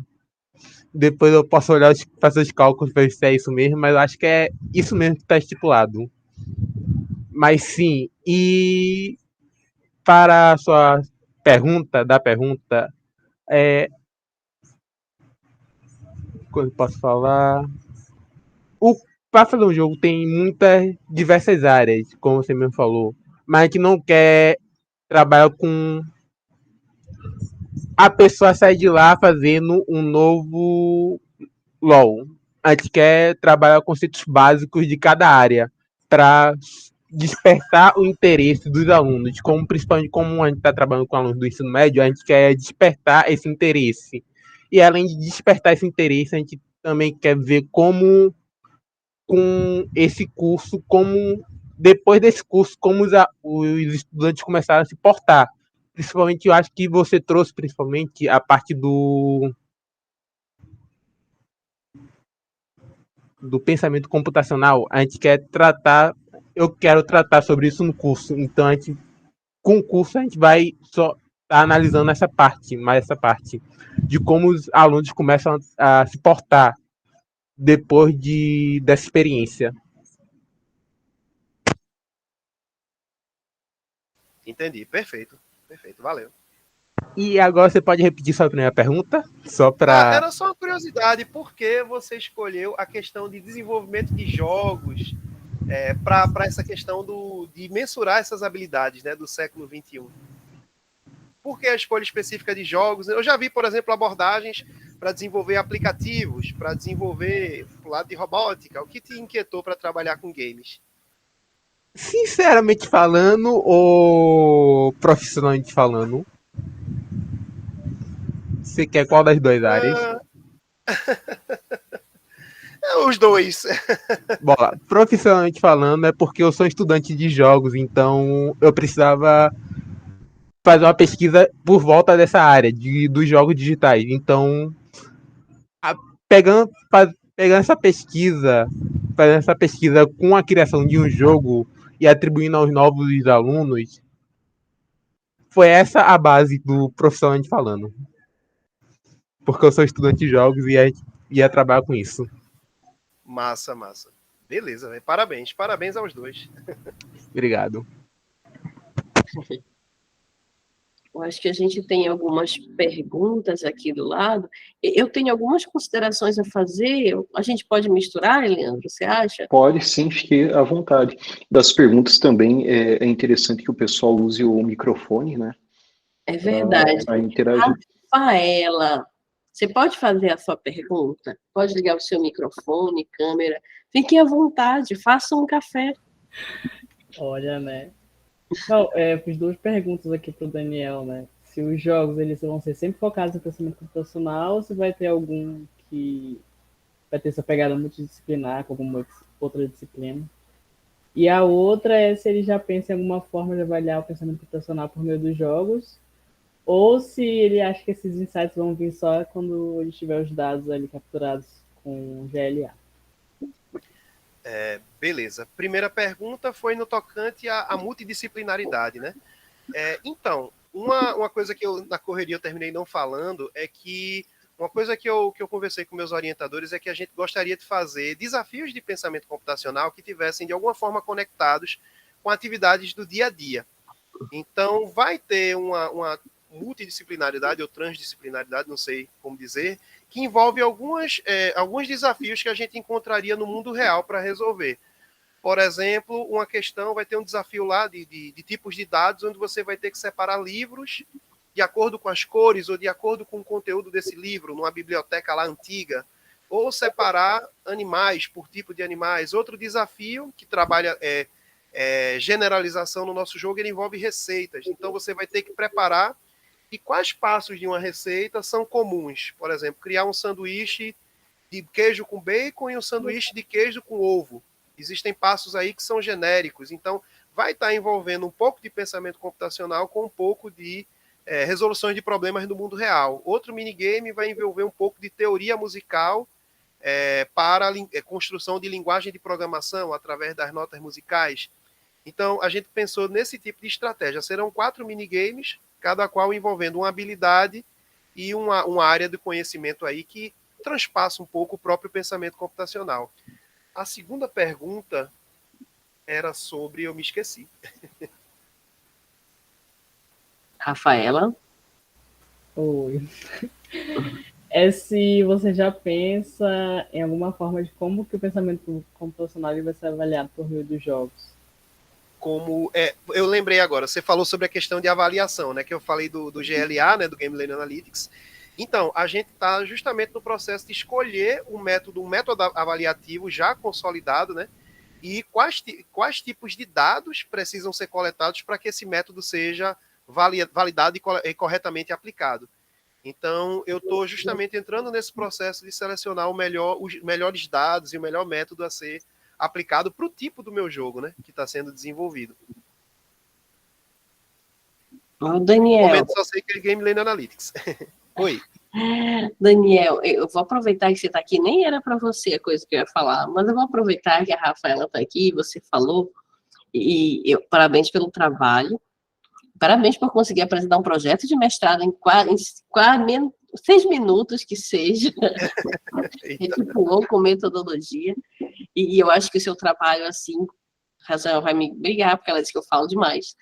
Depois eu posso olhar, fazer os cálculos para ver se é isso mesmo, mas eu acho que é isso mesmo que está estipulado. Mas sim, e para a sua pergunta, como eu posso falar? Para fazer um jogo tem muitas, diversas áreas, como você mesmo falou, mas a gente não quer trabalhar com a pessoa sair de lá fazendo um novo LOL. A gente quer trabalhar conceitos básicos de cada área para despertar o interesse dos alunos, principalmente como a gente está trabalhando com alunos do ensino médio, a gente quer despertar esse interesse. E além de despertar esse interesse, a gente também quer ver como, com esse curso, como depois desse curso, como os estudantes começaram a se portar. Principalmente, eu acho que você trouxe principalmente a parte do pensamento computacional, a gente quer tratar, eu quero tratar sobre isso no curso. Então, com o curso, a gente vai só estar analisando essa parte de como os alunos começam a se portar depois dessa experiência. Entendi, perfeito, perfeito, valeu. E agora você pode repetir sua primeira pergunta? Só para. Era só uma curiosidade, por que você escolheu a questão de desenvolvimento de jogos para essa questão de mensurar essas habilidades, né, do século XXI? Por que a escolha específica de jogos? Eu já vi, por exemplo, abordagens para desenvolver aplicativos, para desenvolver o lado de robótica. O que te inquietou para trabalhar com games? Sinceramente falando, ou profissionalmente falando, você quer qual das duas áreas? Os dois. Bom, profissionalmente falando, é porque eu sou estudante de jogos, então eu precisava fazer uma pesquisa por volta dessa área dos jogos digitais. Então, a, pegando, pegando fazendo essa pesquisa com a criação de um jogo e atribuindo aos novos alunos, foi essa a base do profissionalmente falando. Porque eu sou estudante de jogos e ia trabalhar com isso. Massa, massa. Beleza, véio. Parabéns, parabéns aos dois. Obrigado. Eu acho que a gente tem algumas perguntas aqui do lado. Eu tenho algumas considerações a fazer. A gente pode misturar, Leandro, você acha? Pode sim, fique à vontade. Das perguntas também é interessante que o pessoal use o microfone, né? É verdade. Para interagir. Rafaela, você pode fazer a sua pergunta? Pode ligar o seu microfone, câmera. Fiquem à vontade, façam um café. Olha, né? Não, fiz duas perguntas aqui para o Daniel, né? Se os jogos eles vão ser sempre focados no pensamento computacional ou se vai ter algum que vai ter essa pegada multidisciplinar com alguma outra disciplina. E a outra é se ele já pensa em alguma forma de avaliar o pensamento computacional por meio dos jogos ou se ele acha que esses insights vão vir só quando ele tiver os dados ali capturados com GLA. Beleza. Primeira pergunta foi no tocante à multidisciplinaridade, né? Então, uma coisa que eu, na correria, eu terminei não falando é que uma coisa que eu conversei com meus orientadores é que a gente gostaria de fazer desafios de pensamento computacional que tivessem, de alguma forma, conectados com atividades do dia a dia. Então, vai ter uma multidisciplinaridade ou transdisciplinaridade, não sei como dizer, que envolve alguns desafios que a gente encontraria no mundo real para resolver. Por exemplo, uma questão vai ter um desafio lá de tipos de dados, onde você vai ter que separar livros de acordo com as cores ou de acordo com o conteúdo desse livro, numa biblioteca lá antiga, ou separar animais por tipo de animais. Outro desafio que trabalha generalização no nosso jogo, ele envolve receitas. Então você vai ter que preparar e quais passos de uma receita são comuns. Por exemplo, criar um sanduíche de queijo com bacon e um sanduíche de queijo com ovo. Existem passos aí que são genéricos. Então, vai estar envolvendo um pouco de pensamento computacional com um pouco de resoluções de problemas no mundo real. Outro minigame vai envolver um pouco de teoria musical para a construção de linguagem de programação através das notas musicais. Então, a gente pensou nesse tipo de estratégia. Serão 4 minigames, cada qual envolvendo uma habilidade e uma área de conhecimento aí que transpassa um pouco o próprio pensamento computacional. A segunda pergunta era sobre... Eu me esqueci. Rafaela? Oi. Se você já pensa em alguma forma de como que o pensamento computacional vai ser avaliado por meio dos jogos. Eu lembrei agora, você falou sobre a questão de avaliação, né? Que eu falei do GLA, né? Do Game Learning Analytics. Então, a gente está justamente no processo de escolher um método avaliativo já consolidado, né? E quais tipos de dados precisam ser coletados para que esse método seja validado e corretamente aplicado. Então, eu estou justamente entrando nesse processo de selecionar os melhores dados e o melhor método a ser aplicado para o tipo do meu jogo, né? Que está sendo desenvolvido. O Daniel. No momento, só sei que é Game Learning Analytics. Oi. Daniel, eu vou aproveitar que você está aqui, nem era para você a coisa que eu ia falar, mas eu vou aproveitar que a Rafaela está aqui, você falou, parabéns pelo trabalho, parabéns por conseguir apresentar um projeto de mestrado em 6 minutos que seja, recuou com metodologia, e eu acho que o seu trabalho, assim, Rafael vai me brigar, porque ela disse que eu falo demais,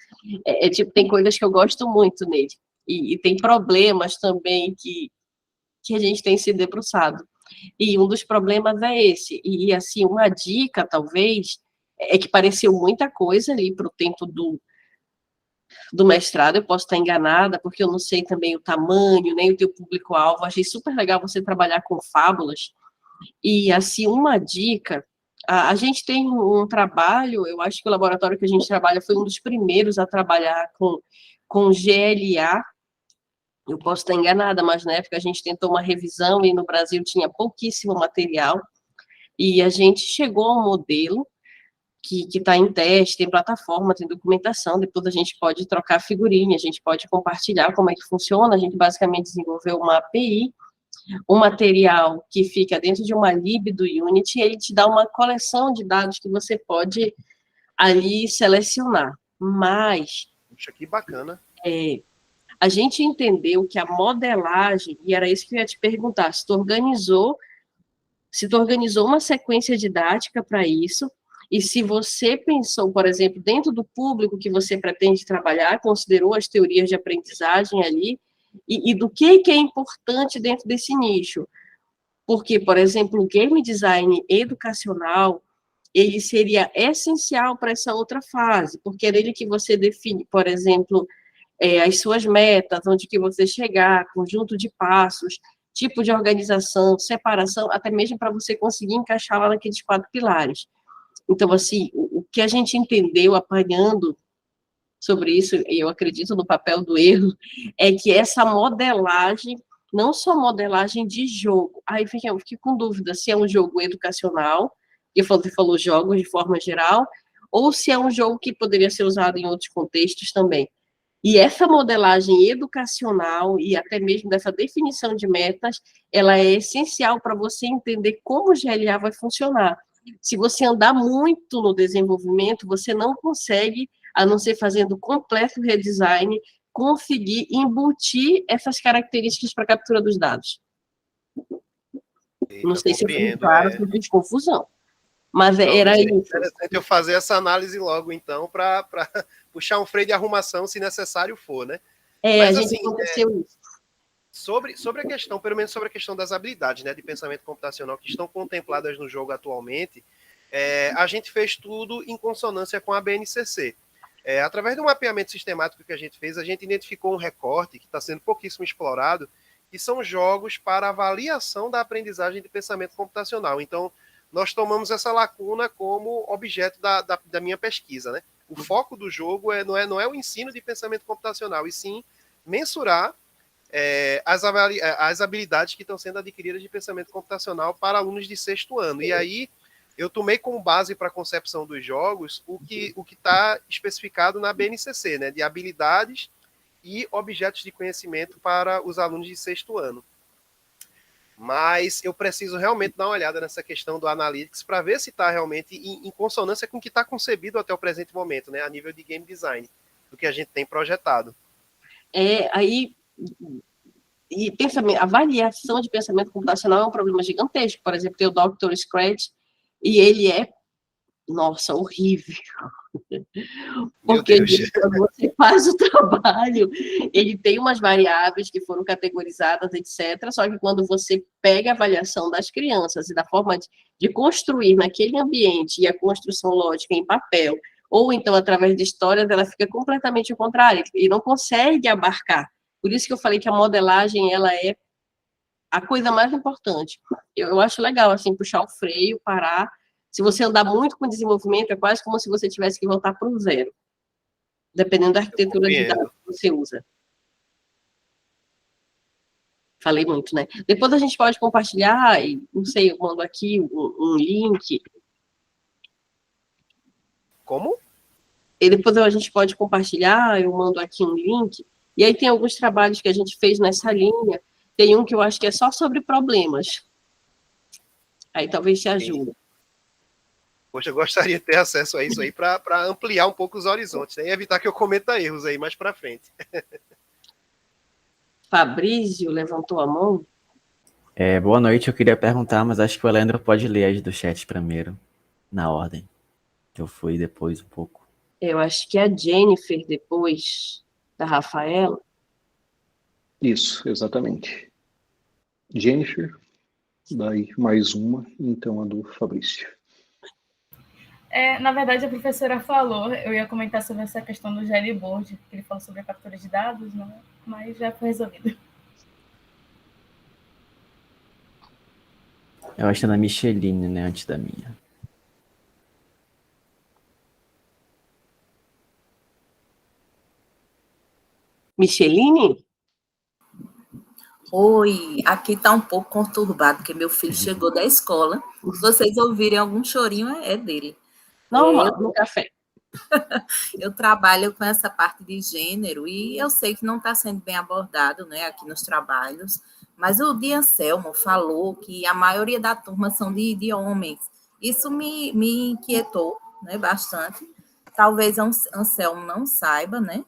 tipo, tem coisas que eu gosto muito nele, e tem problemas também que a gente tem se debruçado. E um dos problemas é esse. E assim, uma dica, talvez, é que pareceu muita coisa ali para o tempo do mestrado. Eu posso estar enganada, porque eu não sei também o tamanho, nem o teu público-alvo. Achei super legal você trabalhar com fábulas. E, assim, uma dica... A gente tem um trabalho, eu acho que o laboratório que a gente trabalha foi um dos primeiros a trabalhar com GLA. Eu posso estar enganada, mas na época a gente tentou uma revisão e no Brasil tinha pouquíssimo material, e a gente chegou a um modelo que está em teste, tem plataforma, tem documentação, depois a gente pode trocar figurinha, a gente pode compartilhar como é que funciona, a gente basicamente desenvolveu uma API, um material que fica dentro de uma lib do Unity, e ele te dá uma coleção de dados que você pode ali selecionar, mas... Puxa, que bacana. A gente entendeu que a modelagem, e era isso que eu ia te perguntar, se tu organizou uma sequência didática para isso, e se você pensou, por exemplo, dentro do público que você pretende trabalhar, considerou as teorias de aprendizagem ali, e do que é importante dentro desse nicho. Porque, por exemplo, o game design educacional, ele seria essencial para essa outra fase, porque é nele que você define, por exemplo, as suas metas, onde que você chegar, conjunto de passos, tipo de organização, separação, até mesmo para você conseguir encaixar lá naqueles 4 pilares. Então, assim, o que a gente entendeu apanhando sobre isso, e eu acredito no papel do erro, é que essa modelagem, não só modelagem de jogo, aí eu fiquei com dúvida se é um jogo educacional, que você falou jogos de forma geral, ou se é um jogo que poderia ser usado em outros contextos também. E essa modelagem educacional e até mesmo dessa definição de metas, ela é essencial para você entender como o GLA vai funcionar. Se você andar muito no desenvolvimento, você não consegue, a não ser fazendo completo redesign, conseguir embutir essas características para a captura dos dados. Não sei se eu fui claro, se eu fiz confusão. Mas era isso. É interessante eu fazer essa análise logo, então, para puxar um freio de arrumação, se necessário for, né? Mas, a gente aconteceu isso. Sobre a questão, pelo menos sobre a questão das habilidades, né, de pensamento computacional que estão contempladas no jogo atualmente, a gente fez tudo em consonância com a BNCC. Através do mapeamento sistemático que a gente fez, a gente identificou um recorte que está sendo pouquíssimo explorado, que são jogos para avaliação da aprendizagem de pensamento computacional. Então, nós tomamos essa lacuna como objeto da minha pesquisa, né? O foco do jogo não é o ensino de pensamento computacional, e sim mensurar as habilidades que estão sendo adquiridas de pensamento computacional para alunos de 6º ano. E aí, eu tomei como base para a concepção dos jogos o que está especificado na BNCC, né? De habilidades e objetos de conhecimento para os alunos de 6º ano. Mas eu preciso realmente dar uma olhada nessa questão do Analytics para ver se está realmente em consonância com o que está concebido até o presente momento, né, a nível de game design, do que a gente tem projetado. E pensamento, avaliação de pensamento computacional é um problema gigantesco. Por exemplo, tem o Dr. Scratch, e ele é, nossa, horrível. Porque quando você faz o trabalho, ele tem umas variáveis que foram categorizadas, etc. Só que quando você pega a avaliação das crianças e da forma de construir naquele ambiente e a construção lógica em papel, ou então através de histórias, ela fica completamente ao contrário, e não consegue abarcar. Por isso que eu falei que a modelagem, ela é a coisa mais importante. Eu acho legal, assim, puxar o freio, parar. Se você andar muito com desenvolvimento, é quase como se você tivesse que voltar para o zero, dependendo da arquitetura de dados que você usa. Falei muito, né? Depois a gente pode compartilhar, não sei, eu mando aqui um link. Como? E depois a gente pode compartilhar, eu mando aqui um link. E aí tem alguns trabalhos que a gente fez nessa linha, Tem um que eu acho que é só sobre problemas. Aí talvez te ajude. Poxa, eu gostaria de ter acesso a isso aí para ampliar um pouco os horizontes, né? E evitar que eu cometa erros aí mais para frente. Fabrício levantou a mão. Boa noite, eu queria perguntar, mas acho que o Leandro pode ler as do chat primeiro, na ordem, que eu fui depois um pouco. Eu acho que a Jennifer depois da Rafaela. Isso, exatamente. Jennifer, daí mais uma, então a do Fabrício. Na verdade, a professora falou, eu ia comentar sobre essa questão do Gelboard, que ele falou sobre a captura de dados, né? Mas já foi resolvido. Eu acho que é na Micheline, né, antes da minha. Micheline? Oi, aqui tá um pouco conturbado, porque meu filho chegou da escola. Se vocês ouvirem algum chorinho, é dele. Normal, no café. Eu trabalho com essa parte de gênero e eu sei que não está sendo bem abordado, né, aqui nos trabalhos, mas o Di Anselmo falou que a maioria da turma são de homens. Isso me inquietou, né, bastante. Talvez Anselmo não saiba, né,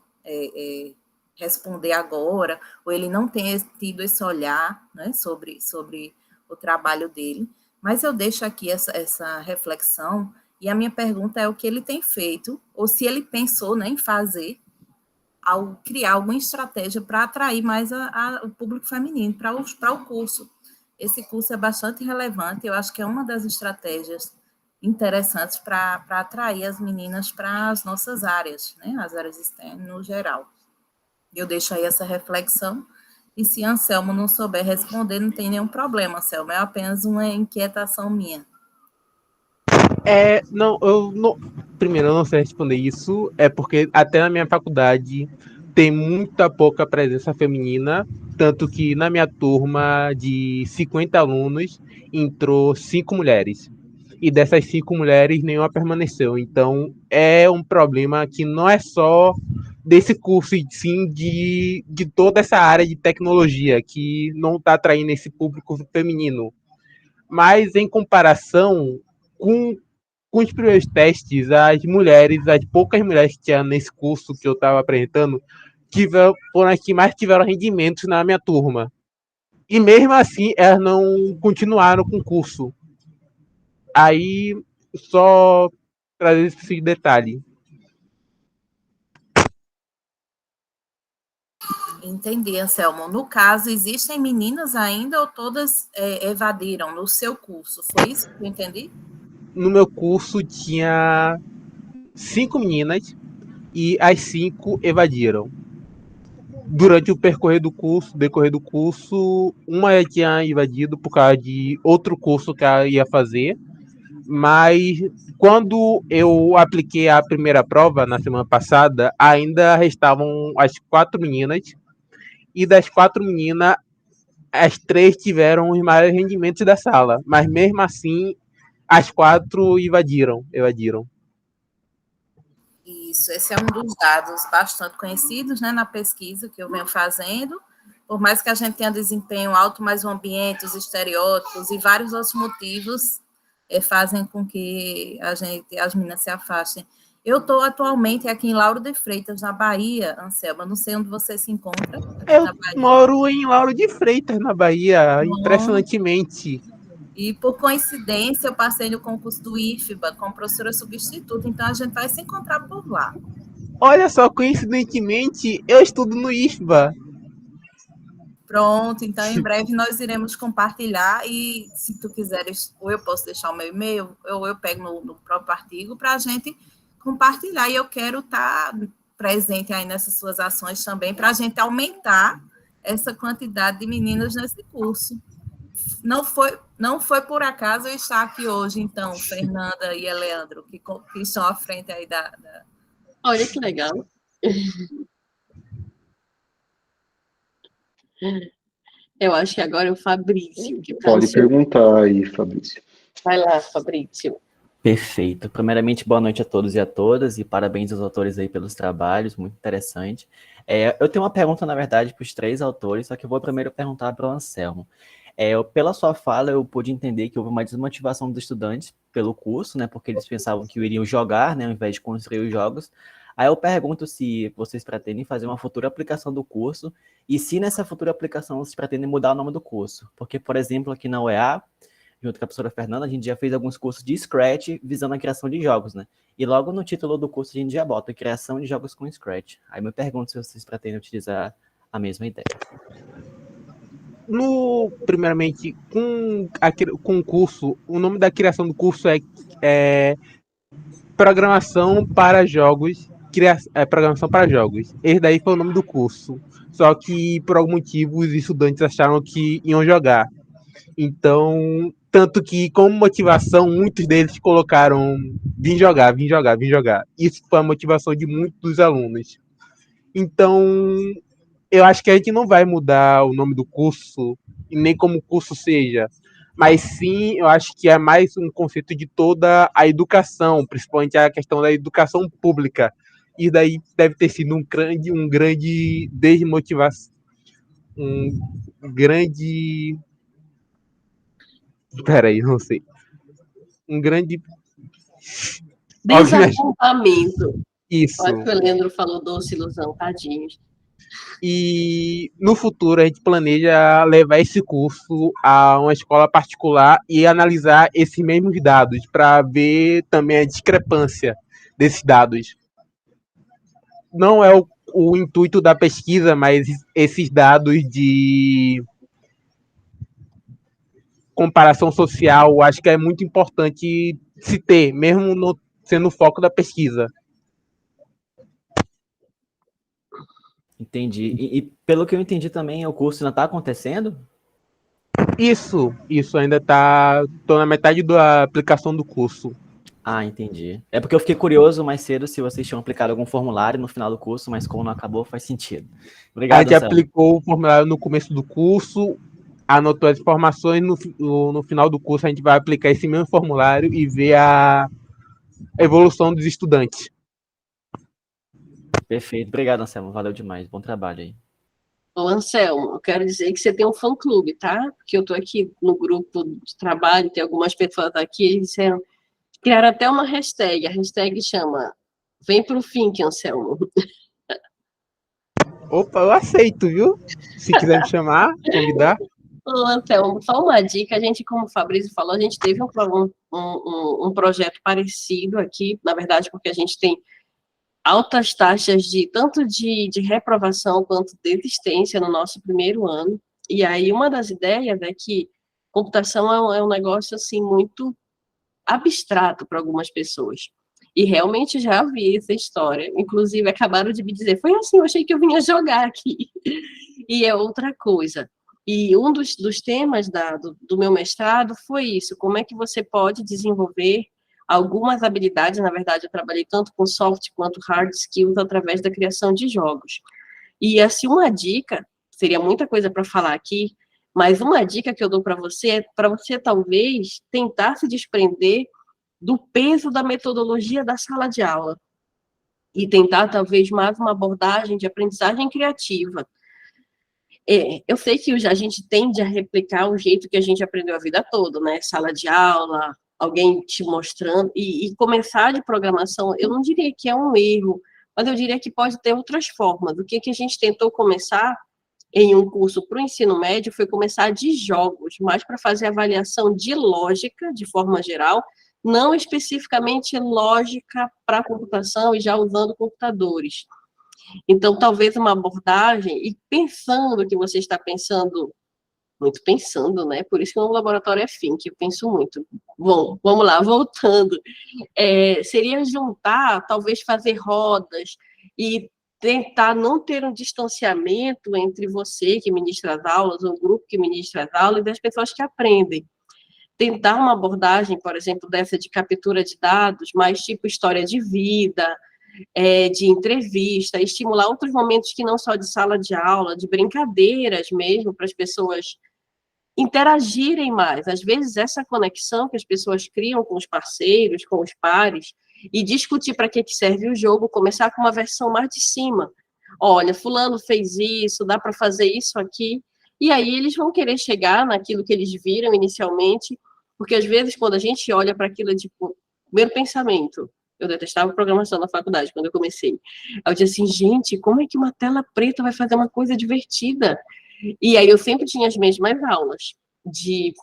responder agora, ou ele não tenha tido esse olhar, né, sobre o trabalho dele, mas eu deixo aqui essa reflexão, e a minha pergunta é o que ele tem feito, ou se ele pensou, né, em fazer, ao criar alguma estratégia para atrair mais o público feminino para o curso. Esse curso é bastante relevante, eu acho que é uma das estratégias interessantes para atrair as meninas para as nossas áreas, né, as áreas STEM no geral. Eu deixo aí essa reflexão, e se Anselmo não souber responder, não tem nenhum problema, Anselmo, é apenas uma inquietação minha. Primeiro, eu não sei responder isso, é porque até na minha faculdade tem muita pouca presença feminina, tanto que na minha turma de 50 alunos entrou 5 mulheres. E dessas 5 mulheres, nenhuma permaneceu. Então, é um problema que não é só desse curso, e sim de toda essa área de tecnologia, que não está atraindo esse público feminino. Mas, em comparação com os primeiros testes, as poucas mulheres que tinham nesse curso que eu estava apresentando, foram as que mais tiveram rendimentos na minha turma. E mesmo assim, elas não continuaram com o curso. Aí, só trazer esse detalhe. Entendi, Anselmo. No caso, existem meninas ainda ou todas evadiram no seu curso? Foi isso que eu entendi? No meu curso tinha 5 meninas e as 5 evadiram. Durante o decorrer do curso, uma já tinha evadido por causa de outro curso que ela ia fazer, mas quando eu apliquei a primeira prova, na semana passada, ainda restavam as 4 meninas, e das 4 meninas, as 3 tiveram os maiores rendimentos da sala, mas mesmo assim, as 4 evadiram. Isso, esse é um dos dados bastante conhecidos, né, na pesquisa que eu venho fazendo. Por mais que a gente tenha desempenho alto, mas o ambiente, os estereótipos e vários outros motivos fazem com que as meninas se afastem. Eu estou atualmente aqui em Lauro de Freitas, na Bahia, Anselma. Não sei onde você se encontra. Eu moro em Lauro de Freitas, na Bahia, impressionantemente. E, por coincidência, eu passei no concurso do IFBA como professora substituta, então a gente vai se encontrar por lá. Olha só, coincidentemente, eu estudo no IFBA. Pronto, então em breve nós iremos compartilhar, e se tu quiseres, ou eu posso deixar o meu e-mail, ou eu pego no próprio artigo para a gente compartilhar, e eu quero estar presente aí nessas suas ações também, para a gente aumentar essa quantidade de meninas nesse curso. Não foi por acaso eu estar aqui hoje, então, Fernanda e Leandro, que estão à frente aí da... Olha que legal. Eu acho que agora é o Fabrício. Pode perguntar aí, Fabrício. Vai lá, Fabrício. Perfeito. Primeiramente, boa noite a todos e a todas, e parabéns aos autores aí pelos trabalhos, muito interessante. Eu tenho uma pergunta, na verdade, para os 3 autores, só que eu vou primeiro perguntar para o Anselmo. Pela sua fala, eu pude entender que houve uma desmotivação dos estudantes pelo curso, né, porque eles pensavam que iriam jogar, né, ao invés de construir os jogos. Aí eu pergunto se vocês pretendem fazer uma futura aplicação do curso, e se nessa futura aplicação vocês pretendem mudar o nome do curso. Porque, por exemplo, aqui na UEA, junto com a professora Fernanda, a gente já fez alguns cursos de Scratch visando a criação de jogos, né? E logo no título do curso a gente já bota criação de jogos com Scratch. Aí me pergunto se vocês pretendem utilizar a mesma ideia. Primeiramente, com o curso, o nome da criação do curso é Programação para Jogos. Programação para Jogos. Esse daí foi o nome do curso. Só que, por algum motivo, os estudantes acharam que iam jogar. Então, tanto que, como motivação, muitos deles colocaram vim jogar, vim jogar, vim jogar. Isso foi a motivação de muitos dos alunos. Então, eu acho que a gente não vai mudar o nome do curso, e nem como o curso seja, mas sim, eu acho que é mais um conceito de toda a educação, principalmente a questão da educação pública. E daí deve ter sido um grande desmotivação, um grande... Peraí, não sei. Um grande... Desapontamento. Isso. Acho que o Leandro falou doce ilusão, tadinhos. E no futuro a gente planeja levar esse curso a uma escola particular e analisar esses mesmos dados para ver também a discrepância desses dados. Não é o intuito da pesquisa, mas esses dados de comparação social, acho que é muito importante se ter, mesmo não sendo o foco da pesquisa. Entendi. E pelo que eu entendi também, o curso ainda está acontecendo? Isso ainda tô na metade da aplicação do curso. Ah, entendi. É porque eu fiquei curioso mais cedo se vocês tinham aplicado algum formulário no final do curso, mas como não acabou, faz sentido. Obrigado, A gente Anselmo. aplicou o formulário no começo do curso, anotou as informações, no final do curso a gente vai aplicar esse mesmo formulário e ver a evolução dos estudantes. Perfeito. Obrigado, Anselmo. Valeu demais. Bom trabalho aí. Ô, Anselmo, eu quero dizer que você tem um fã-clube, tá? Porque eu tô aqui no grupo de trabalho, tem algumas pessoas aqui, eles disseram, criaram até uma hashtag, a hashtag chama Vem pro Fink, Anselmo. Opa, eu aceito, viu? Se quiser me chamar, convidar. Ô, Anselmo, só uma dica, a gente, como o Fabrício falou, a gente teve um projeto parecido aqui, na verdade, porque a gente tem altas taxas tanto de reprovação quanto de desistência no nosso primeiro ano. E aí uma das ideias é que computação é um negócio assim muito abstrato para algumas pessoas. E realmente já vi essa história. Inclusive, acabaram de me dizer, foi assim, eu achei que eu vinha jogar aqui. E é outra coisa. E um dos temas do meu mestrado foi isso, como é que você pode desenvolver algumas habilidades, na verdade, eu trabalhei tanto com soft quanto hard skills através da criação de jogos. E, assim, uma dica, seria muita coisa para falar aqui, mas uma dica que eu dou para você é para você, talvez, tentar se desprender do peso da metodologia da sala de aula e tentar, talvez, mais uma abordagem de aprendizagem criativa. Eu sei que a gente tende a replicar o jeito que a gente aprendeu a vida toda, né? Sala de aula, alguém te mostrando, e começar de programação, eu não diria que é um erro, mas eu diria que pode ter outras formas. O que a gente tentou começar em um curso para o ensino médio foi começar de jogos, mais para fazer avaliação de lógica, de forma geral, não especificamente lógica para computação e já usando computadores. Então, talvez uma abordagem, e pensando que você está pensando, muito pensando, né? Por isso que o laboratório é Fink, eu penso muito. Bom, vamos lá, voltando. Seria juntar, talvez fazer rodas e tentar não ter um distanciamento entre você que ministra as aulas, ou o grupo que ministra as aulas, e das pessoas que aprendem. Tentar uma abordagem, por exemplo, dessa de captura de dados, mais tipo história de vida, de entrevista, estimular outros momentos que não só de sala de aula, de brincadeiras mesmo, para as pessoas interagirem mais. Às vezes, essa conexão que as pessoas criam com os parceiros, com os pares, e discutir para que serve o jogo, começar com uma versão mais de cima. Olha, fulano fez isso, dá para fazer isso aqui. E aí eles vão querer chegar naquilo que eles viram inicialmente, porque às vezes quando a gente olha para aquilo, tipo, primeiro pensamento, eu detestava programação na faculdade quando eu comecei. Eu disse assim, gente, como é que uma tela preta vai fazer uma coisa divertida? E aí eu sempre tinha as mesmas aulas de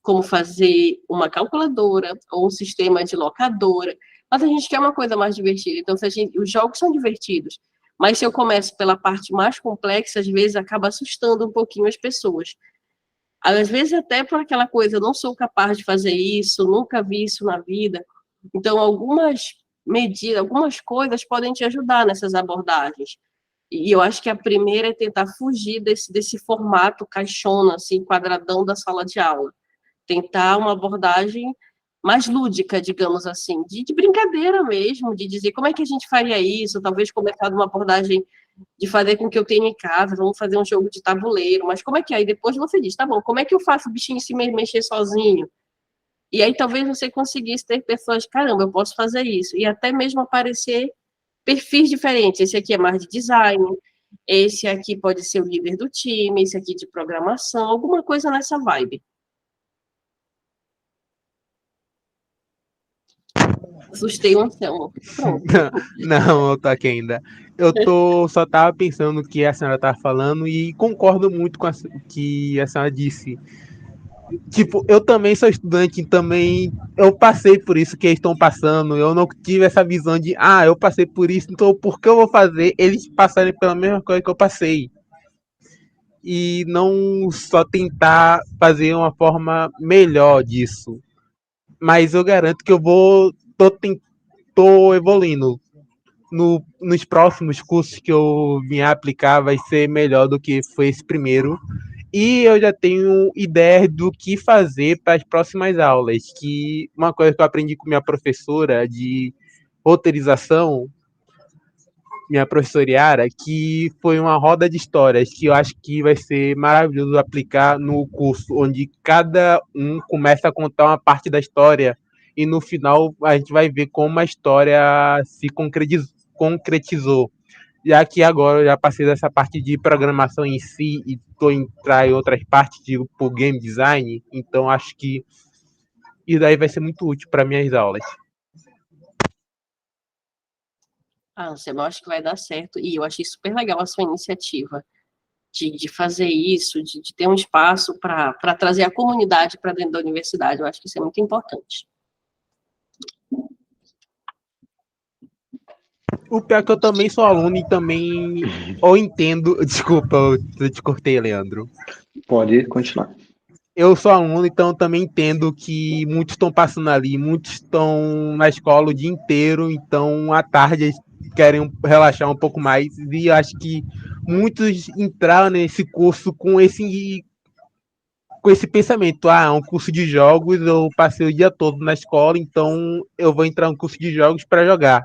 como fazer uma calculadora ou um sistema de locadora, mas a gente quer uma coisa mais divertida. Então, os jogos são divertidos, mas se eu começo pela parte mais complexa, às vezes acaba assustando um pouquinho as pessoas. Às vezes até por aquela coisa, eu não sou capaz de fazer isso, nunca vi isso na vida. Então, algumas medidas, algumas coisas podem te ajudar nessas abordagens. E eu acho que a primeira é tentar fugir desse formato caixona, assim, quadradão da sala de aula. Tentar uma abordagem mais lúdica, digamos assim, de brincadeira mesmo, de dizer como é que a gente faria isso, talvez começar de uma abordagem de fazer com que eu tenha em casa, vamos fazer um jogo de tabuleiro, mas como é que é? Aí depois você diz, tá bom, como é que eu faço o bichinho se mexer sozinho? E aí talvez você conseguisse ter pessoas, caramba, eu posso fazer isso, e até mesmo aparecer perfis diferentes, esse aqui é mais de design, esse aqui pode ser o líder do time, esse aqui de programação, alguma coisa nessa vibe. Assustei o Anselmo. Pronto. Não, eu tô aqui ainda. Só tava pensando no que a senhora tava falando e concordo muito com o que a senhora disse. Tipo, eu também sou estudante e também eu passei por isso que eles estão passando. Eu não tive essa visão de, eu passei por isso, então por que eu vou fazer eles passarem pela mesma coisa que eu passei? E não só tentar fazer uma forma melhor disso. Mas eu garanto que eu tô evoluindo. Nos próximos cursos que eu vim aplicar vai ser melhor do que foi esse primeiro. E eu já tenho ideia do que fazer para as próximas aulas. Que uma coisa que eu aprendi com minha professora de roteirização, minha professora Yara, que foi uma roda de histórias, que eu acho que vai ser maravilhoso aplicar no curso, onde cada um começa a contar uma parte da história e no final a gente vai ver como a história se concretizou. Já que agora eu já passei dessa parte de programação em si e estou entrar em outras partes, tipo game design, então acho que isso daí vai ser muito útil para minhas aulas. Anselmo, eu acho que vai dar certo, e eu achei super legal a sua iniciativa de fazer isso, de ter um espaço para trazer a comunidade para dentro da universidade, eu acho que isso é muito importante. O pior é que eu também sou aluno e também ou entendo... Desculpa, eu te cortei, Leandro. Pode continuar. Eu sou aluno, então eu também entendo que muitos estão passando ali, muitos estão na escola o dia inteiro, então à tarde eles querem relaxar um pouco mais, e eu acho que muitos entraram nesse curso com esse pensamento, é um curso de jogos, eu passei o dia todo na escola, então eu vou entrar no curso de jogos para jogar.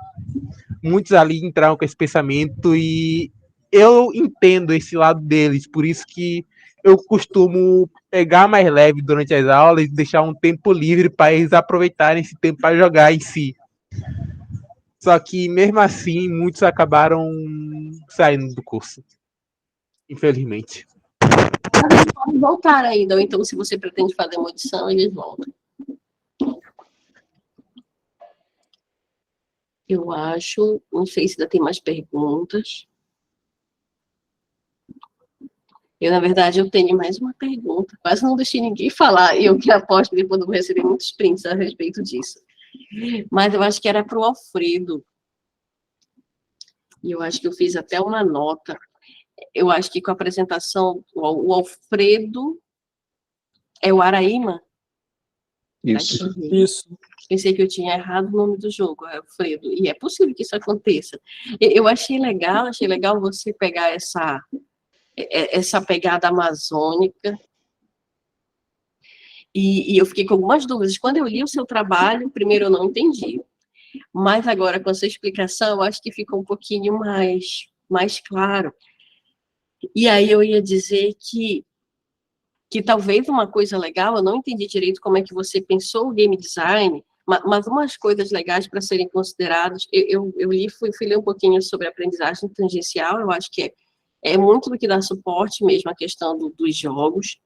Muitos ali entraram com esse pensamento e eu entendo esse lado deles, por isso que eu costumo pegar mais leve durante as aulas e deixar um tempo livre para eles aproveitarem esse tempo para jogar em si. Só que, mesmo assim, muitos acabaram saindo do curso, infelizmente. Eles podem voltar ainda, ou então, se você pretende fazer uma audição, eles voltam. Eu acho, não sei se ainda tem mais perguntas. Na verdade, eu tenho mais uma pergunta. Quase não deixei ninguém falar, e eu que aposto que depois eu vou receber muitos prints a respeito disso. Mas eu acho que era para o Alfredo. E eu acho que eu fiz até uma nota. Eu acho que com a apresentação, o Alfredo é o Araíma? Isso. Isso. Pensei que eu tinha errado o nome do jogo, Alfredo. E é possível que isso aconteça. Eu achei legal você pegar essa pegada amazônica, e eu fiquei com algumas dúvidas. Quando eu li o seu trabalho, primeiro eu não entendi, mas agora com a sua explicação, eu acho que fica um pouquinho mais claro. E aí eu ia dizer que que talvez uma coisa legal, eu não entendi direito como é que você pensou o game design, mas umas coisas legais para serem consideradas, eu li, fui ler um pouquinho sobre aprendizagem tangencial, eu acho que é muito do que dá suporte mesmo à questão dos jogos.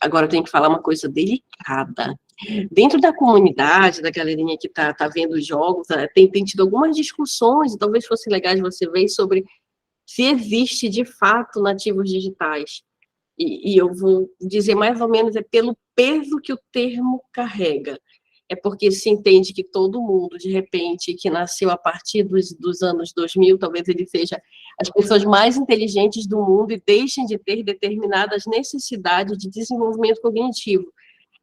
Agora eu tenho que falar uma coisa delicada. Dentro da comunidade, da galerinha que tá vendo os jogos, tem tido algumas discussões, e talvez fosse legal de você ver sobre se existe de fato nativos digitais. E eu vou dizer mais ou menos, pelo peso que o termo carrega. É porque se entende que todo mundo, de repente, que nasceu a partir dos anos 2000, talvez ele seja as pessoas mais inteligentes do mundo e deixem de ter determinadas necessidades de desenvolvimento cognitivo.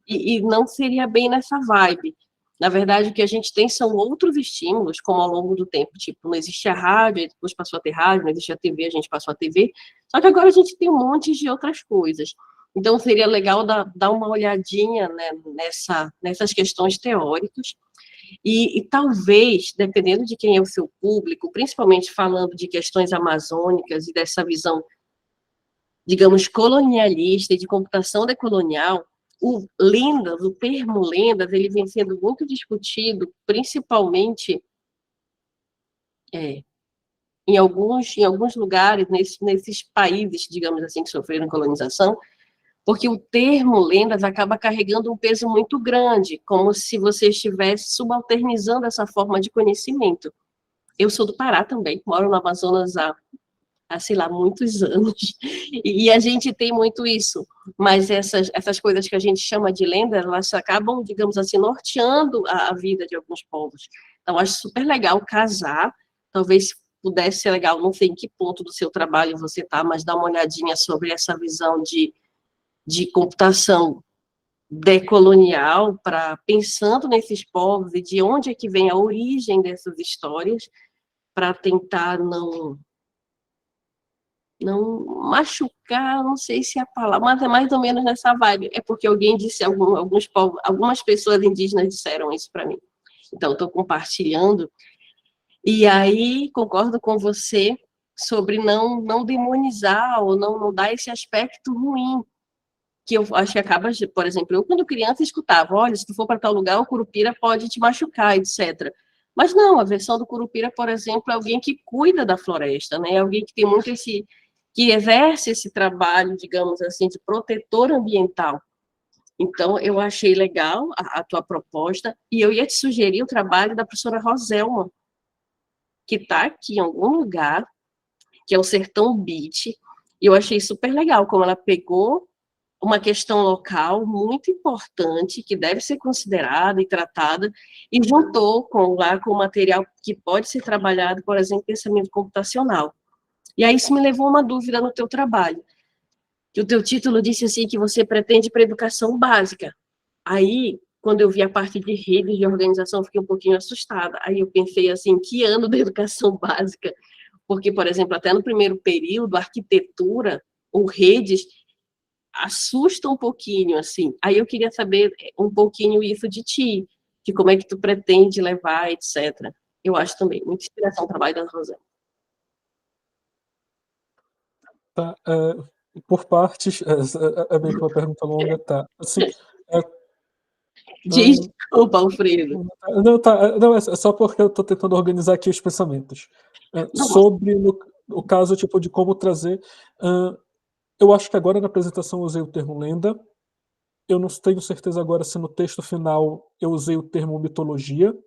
E não seria bem nessa vibe. Na verdade, o que a gente tem são outros estímulos, como ao longo do tempo, tipo, não existia rádio, depois passou a ter rádio, não existia TV, a gente passou a TV, só que agora a gente tem um monte de outras coisas. Então, seria legal dar uma olhadinha, né, nessas questões teóricas, e talvez, dependendo de quem é o seu público, principalmente falando de questões amazônicas e dessa visão, digamos, colonialista e de computação decolonial, o termo lendas, ele vem sendo muito discutido, principalmente em alguns lugares, nesses países, digamos assim, que sofreram colonização, porque o termo lendas acaba carregando um peso muito grande, como se você estivesse subalternizando essa forma de conhecimento. Eu sou do Pará também, moro no Amazonas há sei lá, muitos anos, e a gente tem muito isso, mas essas coisas que a gente chama de lenda, elas acabam, digamos assim, norteando a vida de alguns povos. Então, acho super legal casar, talvez pudesse ser legal, não sei em que ponto do seu trabalho você está, mas dar uma olhadinha sobre essa visão de computação decolonial, pensando nesses povos e de onde é que vem a origem dessas histórias, para tentar não machucar, não sei se é a palavra, mas é mais ou menos nessa vibe. É porque alguém disse, algumas pessoas indígenas disseram isso para mim. Então, estou compartilhando. E aí, concordo com você sobre não demonizar ou não dar esse aspecto ruim, que eu acho que acaba, por exemplo, eu quando criança escutava, olha, se tu for para tal lugar, o curupira pode te machucar, etc. Mas não, a versão do curupira, por exemplo, é alguém que cuida da floresta, né? É alguém que tem muito que exerce esse trabalho, digamos assim, de protetor ambiental. Então, eu achei legal a tua proposta, e eu ia te sugerir o trabalho da professora Roselma, que está aqui em algum lugar, que é o Sertão Beach, e eu achei super legal como ela pegou uma questão local muito importante, que deve ser considerada e tratada, e juntou com material que pode ser trabalhado, por exemplo, pensamento computacional. E aí isso me levou a uma dúvida no teu trabalho, que o teu título disse assim, que você pretende para educação básica. Aí, quando eu vi a parte de redes de organização, eu fiquei um pouquinho assustada. Aí eu pensei assim, que ano da educação básica? Porque, por exemplo, até no primeiro período, arquitetura ou redes assusta um pouquinho, assim. Aí eu queria saber um pouquinho isso de ti, de como é que tu pretende levar, etc. Eu acho também muita inspiração o trabalho da Rosana. Tá, por partes, é meio que uma pergunta longa, tá. Assim, Desculpa, Alfredo. Não, é só porque eu estou tentando organizar aqui os pensamentos. Sobre o caso, tipo, de como trazer. Eu acho que agora na apresentação eu usei o termo lenda. Eu não tenho certeza agora se no texto final eu usei o termo mitologia,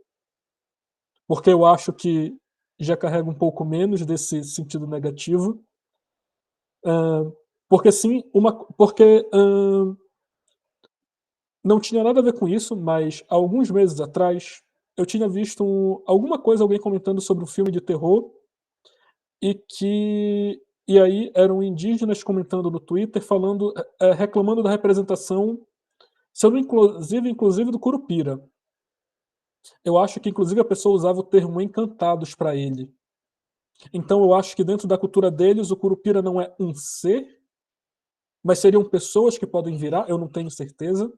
porque eu acho que já carrega um pouco menos desse sentido negativo. Porque sim, não tinha nada a ver com isso, mas há alguns meses atrás eu tinha visto alguma coisa, alguém comentando sobre um filme de terror, e aí eram indígenas comentando no Twitter, falando, reclamando da representação, sendo inclusive do Curupira. Eu acho que inclusive a pessoa usava o termo encantados para ele. Então eu acho que dentro da cultura deles o Curupira não é um ser, mas seriam pessoas que podem virar, eu não tenho certeza.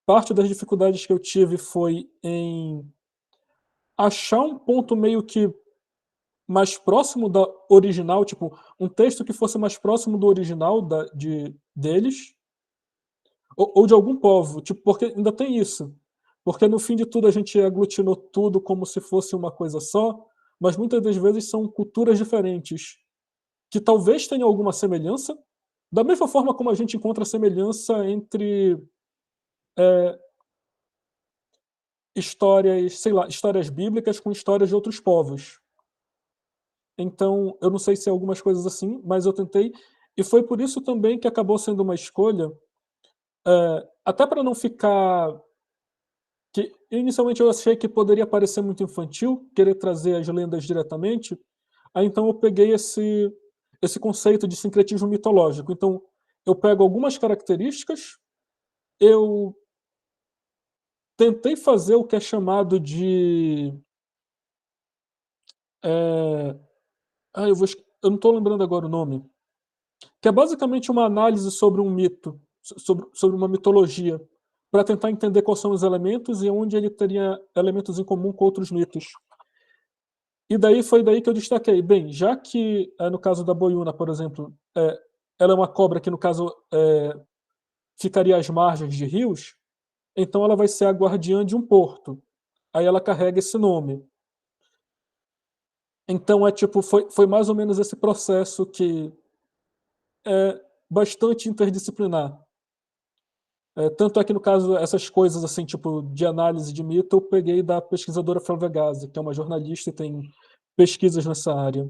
Parte das dificuldades que eu tive foi em achar um ponto meio que mais próximo da original, tipo, um texto que fosse mais próximo do original deles, ou de algum povo, tipo, porque ainda tem isso. Porque no fim de tudo a gente aglutinou tudo como se fosse uma coisa só, mas muitas das vezes são culturas diferentes, que talvez tenham alguma semelhança, da mesma forma como a gente encontra semelhança entre histórias, sei lá, histórias bíblicas com histórias de outros povos. Então, eu não sei se é algumas coisas assim, mas eu tentei, e foi por isso também que acabou sendo uma escolha, até para não ficar que inicialmente eu achei que poderia parecer muito infantil, querer trazer as lendas diretamente, aí então eu peguei esse conceito de sincretismo mitológico. Então, eu pego algumas características, eu tentei fazer o que é chamado de eu não estou lembrando agora o nome, que é basicamente uma análise sobre um mito, sobre uma mitologia, para tentar entender quais são os elementos e onde ele teria elementos em comum com outros mitos. E daí foi daí que eu destaquei, bem, já que no caso da boiuna, por exemplo, ela é uma cobra que no caso ficaria às margens de rios, então ela vai ser a guardiã de um porto. Aí ela carrega esse nome. Então foi mais ou menos esse processo que é bastante interdisciplinar. Tanto é que no caso essas coisas assim, tipo de análise de mito, eu peguei da pesquisadora Flávia Gazi, que é uma jornalista e tem pesquisas nessa área.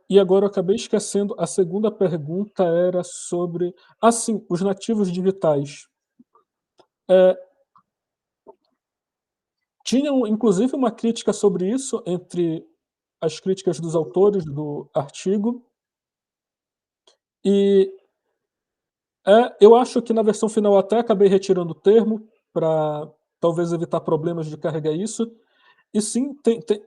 E agora eu acabei esquecendo, a segunda pergunta era sobre... Ah, sim, os nativos digitais. Tinham, inclusive, uma crítica sobre isso entre as críticas dos autores do artigo. E eu acho que na versão final eu até acabei retirando o termo para talvez evitar problemas de carregar isso. E sim,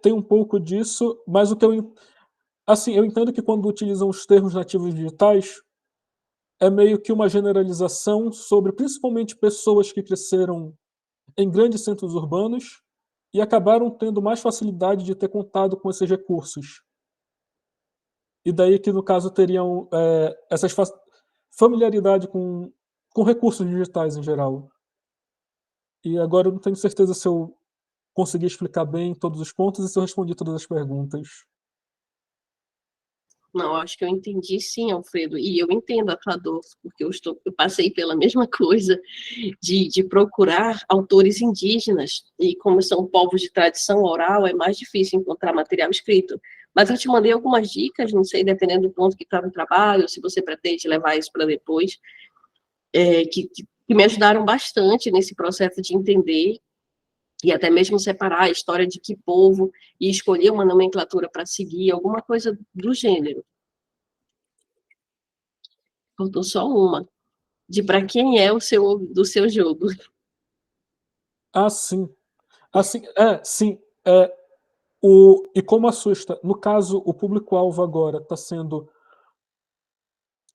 tem um pouco disso, mas o que eu entendo que quando utilizam os termos nativos digitais, é meio que uma generalização sobre principalmente pessoas que cresceram em grandes centros urbanos e acabaram tendo mais facilidade de ter contato com esses recursos. E daí que, no caso, teriam essa familiaridade com recursos digitais em geral. E agora eu não tenho certeza se eu consegui explicar bem todos os pontos e se eu respondi todas as perguntas. Não, acho que eu entendi sim, Alfredo, e eu entendo a tua dor, porque eu passei pela mesma coisa de procurar autores indígenas, e como são povos de tradição oral, é mais difícil encontrar material escrito. Mas eu te mandei algumas dicas, não sei, dependendo do ponto que está no trabalho, se você pretende levar isso para depois, que me ajudaram bastante nesse processo de entender e até mesmo separar a história de que povo e escolher uma nomenclatura para seguir, alguma coisa do gênero. Faltou só uma, de para quem é do seu jogo. Ah, sim. Assim, sim. E como assusta, no caso, o público-alvo agora está sendo...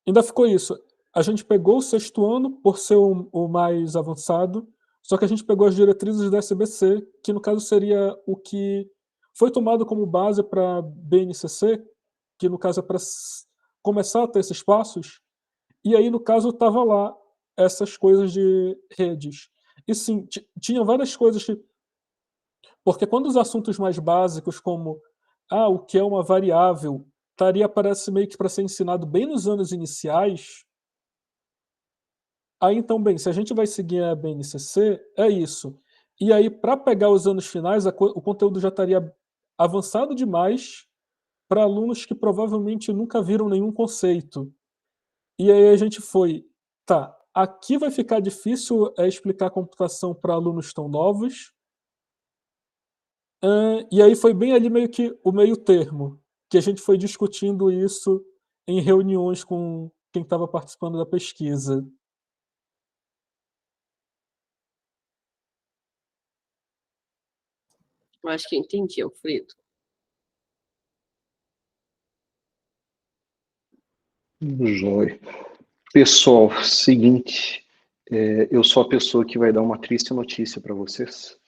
Ainda ficou isso. A gente pegou o sexto ano por ser o mais avançado, só que a gente pegou as diretrizes da SBC, que no caso seria o que foi tomado como base para BNCC, que no caso é para começar a ter esses passos, e aí no caso estava lá essas coisas de redes. E sim, tinha várias coisas que... Porque quando os assuntos mais básicos, como o que é uma variável, parece meio que para ser ensinado bem nos anos iniciais, aí então, bem, se a gente vai seguir a BNCC, é isso. E aí, para pegar os anos finais, o conteúdo já estaria avançado demais para alunos que provavelmente nunca viram nenhum conceito. E aí a gente foi, aqui vai ficar difícil explicar computação para alunos tão novos. E aí foi bem ali meio que o meio termo, que a gente foi discutindo isso em reuniões com quem estava participando da pesquisa. Eu acho que eu entendi, Alfredo. Jóia. Pessoal, seguinte, eu sou a pessoa que vai dar uma triste notícia para vocês.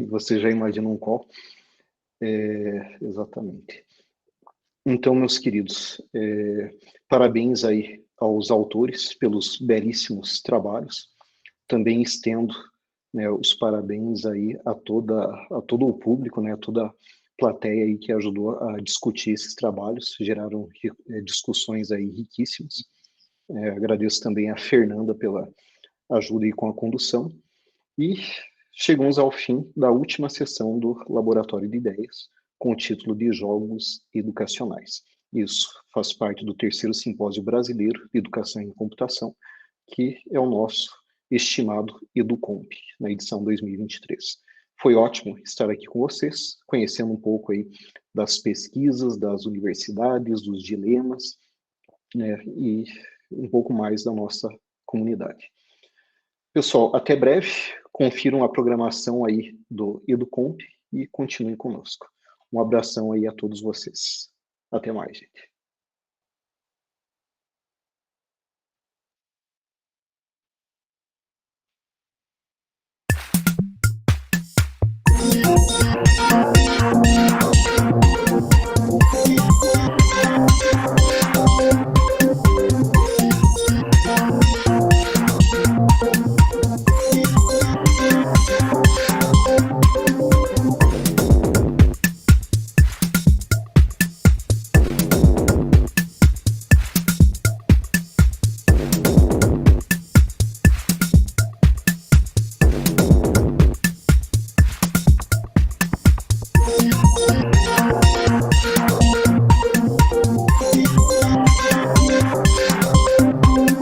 Vocês já imaginam qual? Exatamente. Então, meus queridos, parabéns aí aos autores pelos belíssimos trabalhos. Também estendo, né, os parabéns aí a todo o público, né, a toda a plateia aí que ajudou a discutir esses trabalhos, geraram discussões aí riquíssimas. Agradeço também a Fernanda pela ajuda aí com a condução. E chegamos ao fim da última sessão do Laboratório de Ideias, com o título de Jogos Educacionais. Isso faz parte do 3º Simpósio Brasileiro de Educação em Computação, que é o nosso estimado EduComp, na edição 2023. Foi ótimo estar aqui com vocês, conhecendo um pouco aí das pesquisas, das universidades, dos dilemas, né, e um pouco mais da nossa comunidade. Pessoal, até breve, confiram a programação aí do EduComp e continuem conosco. Um abração aí a todos vocês. Até mais, gente.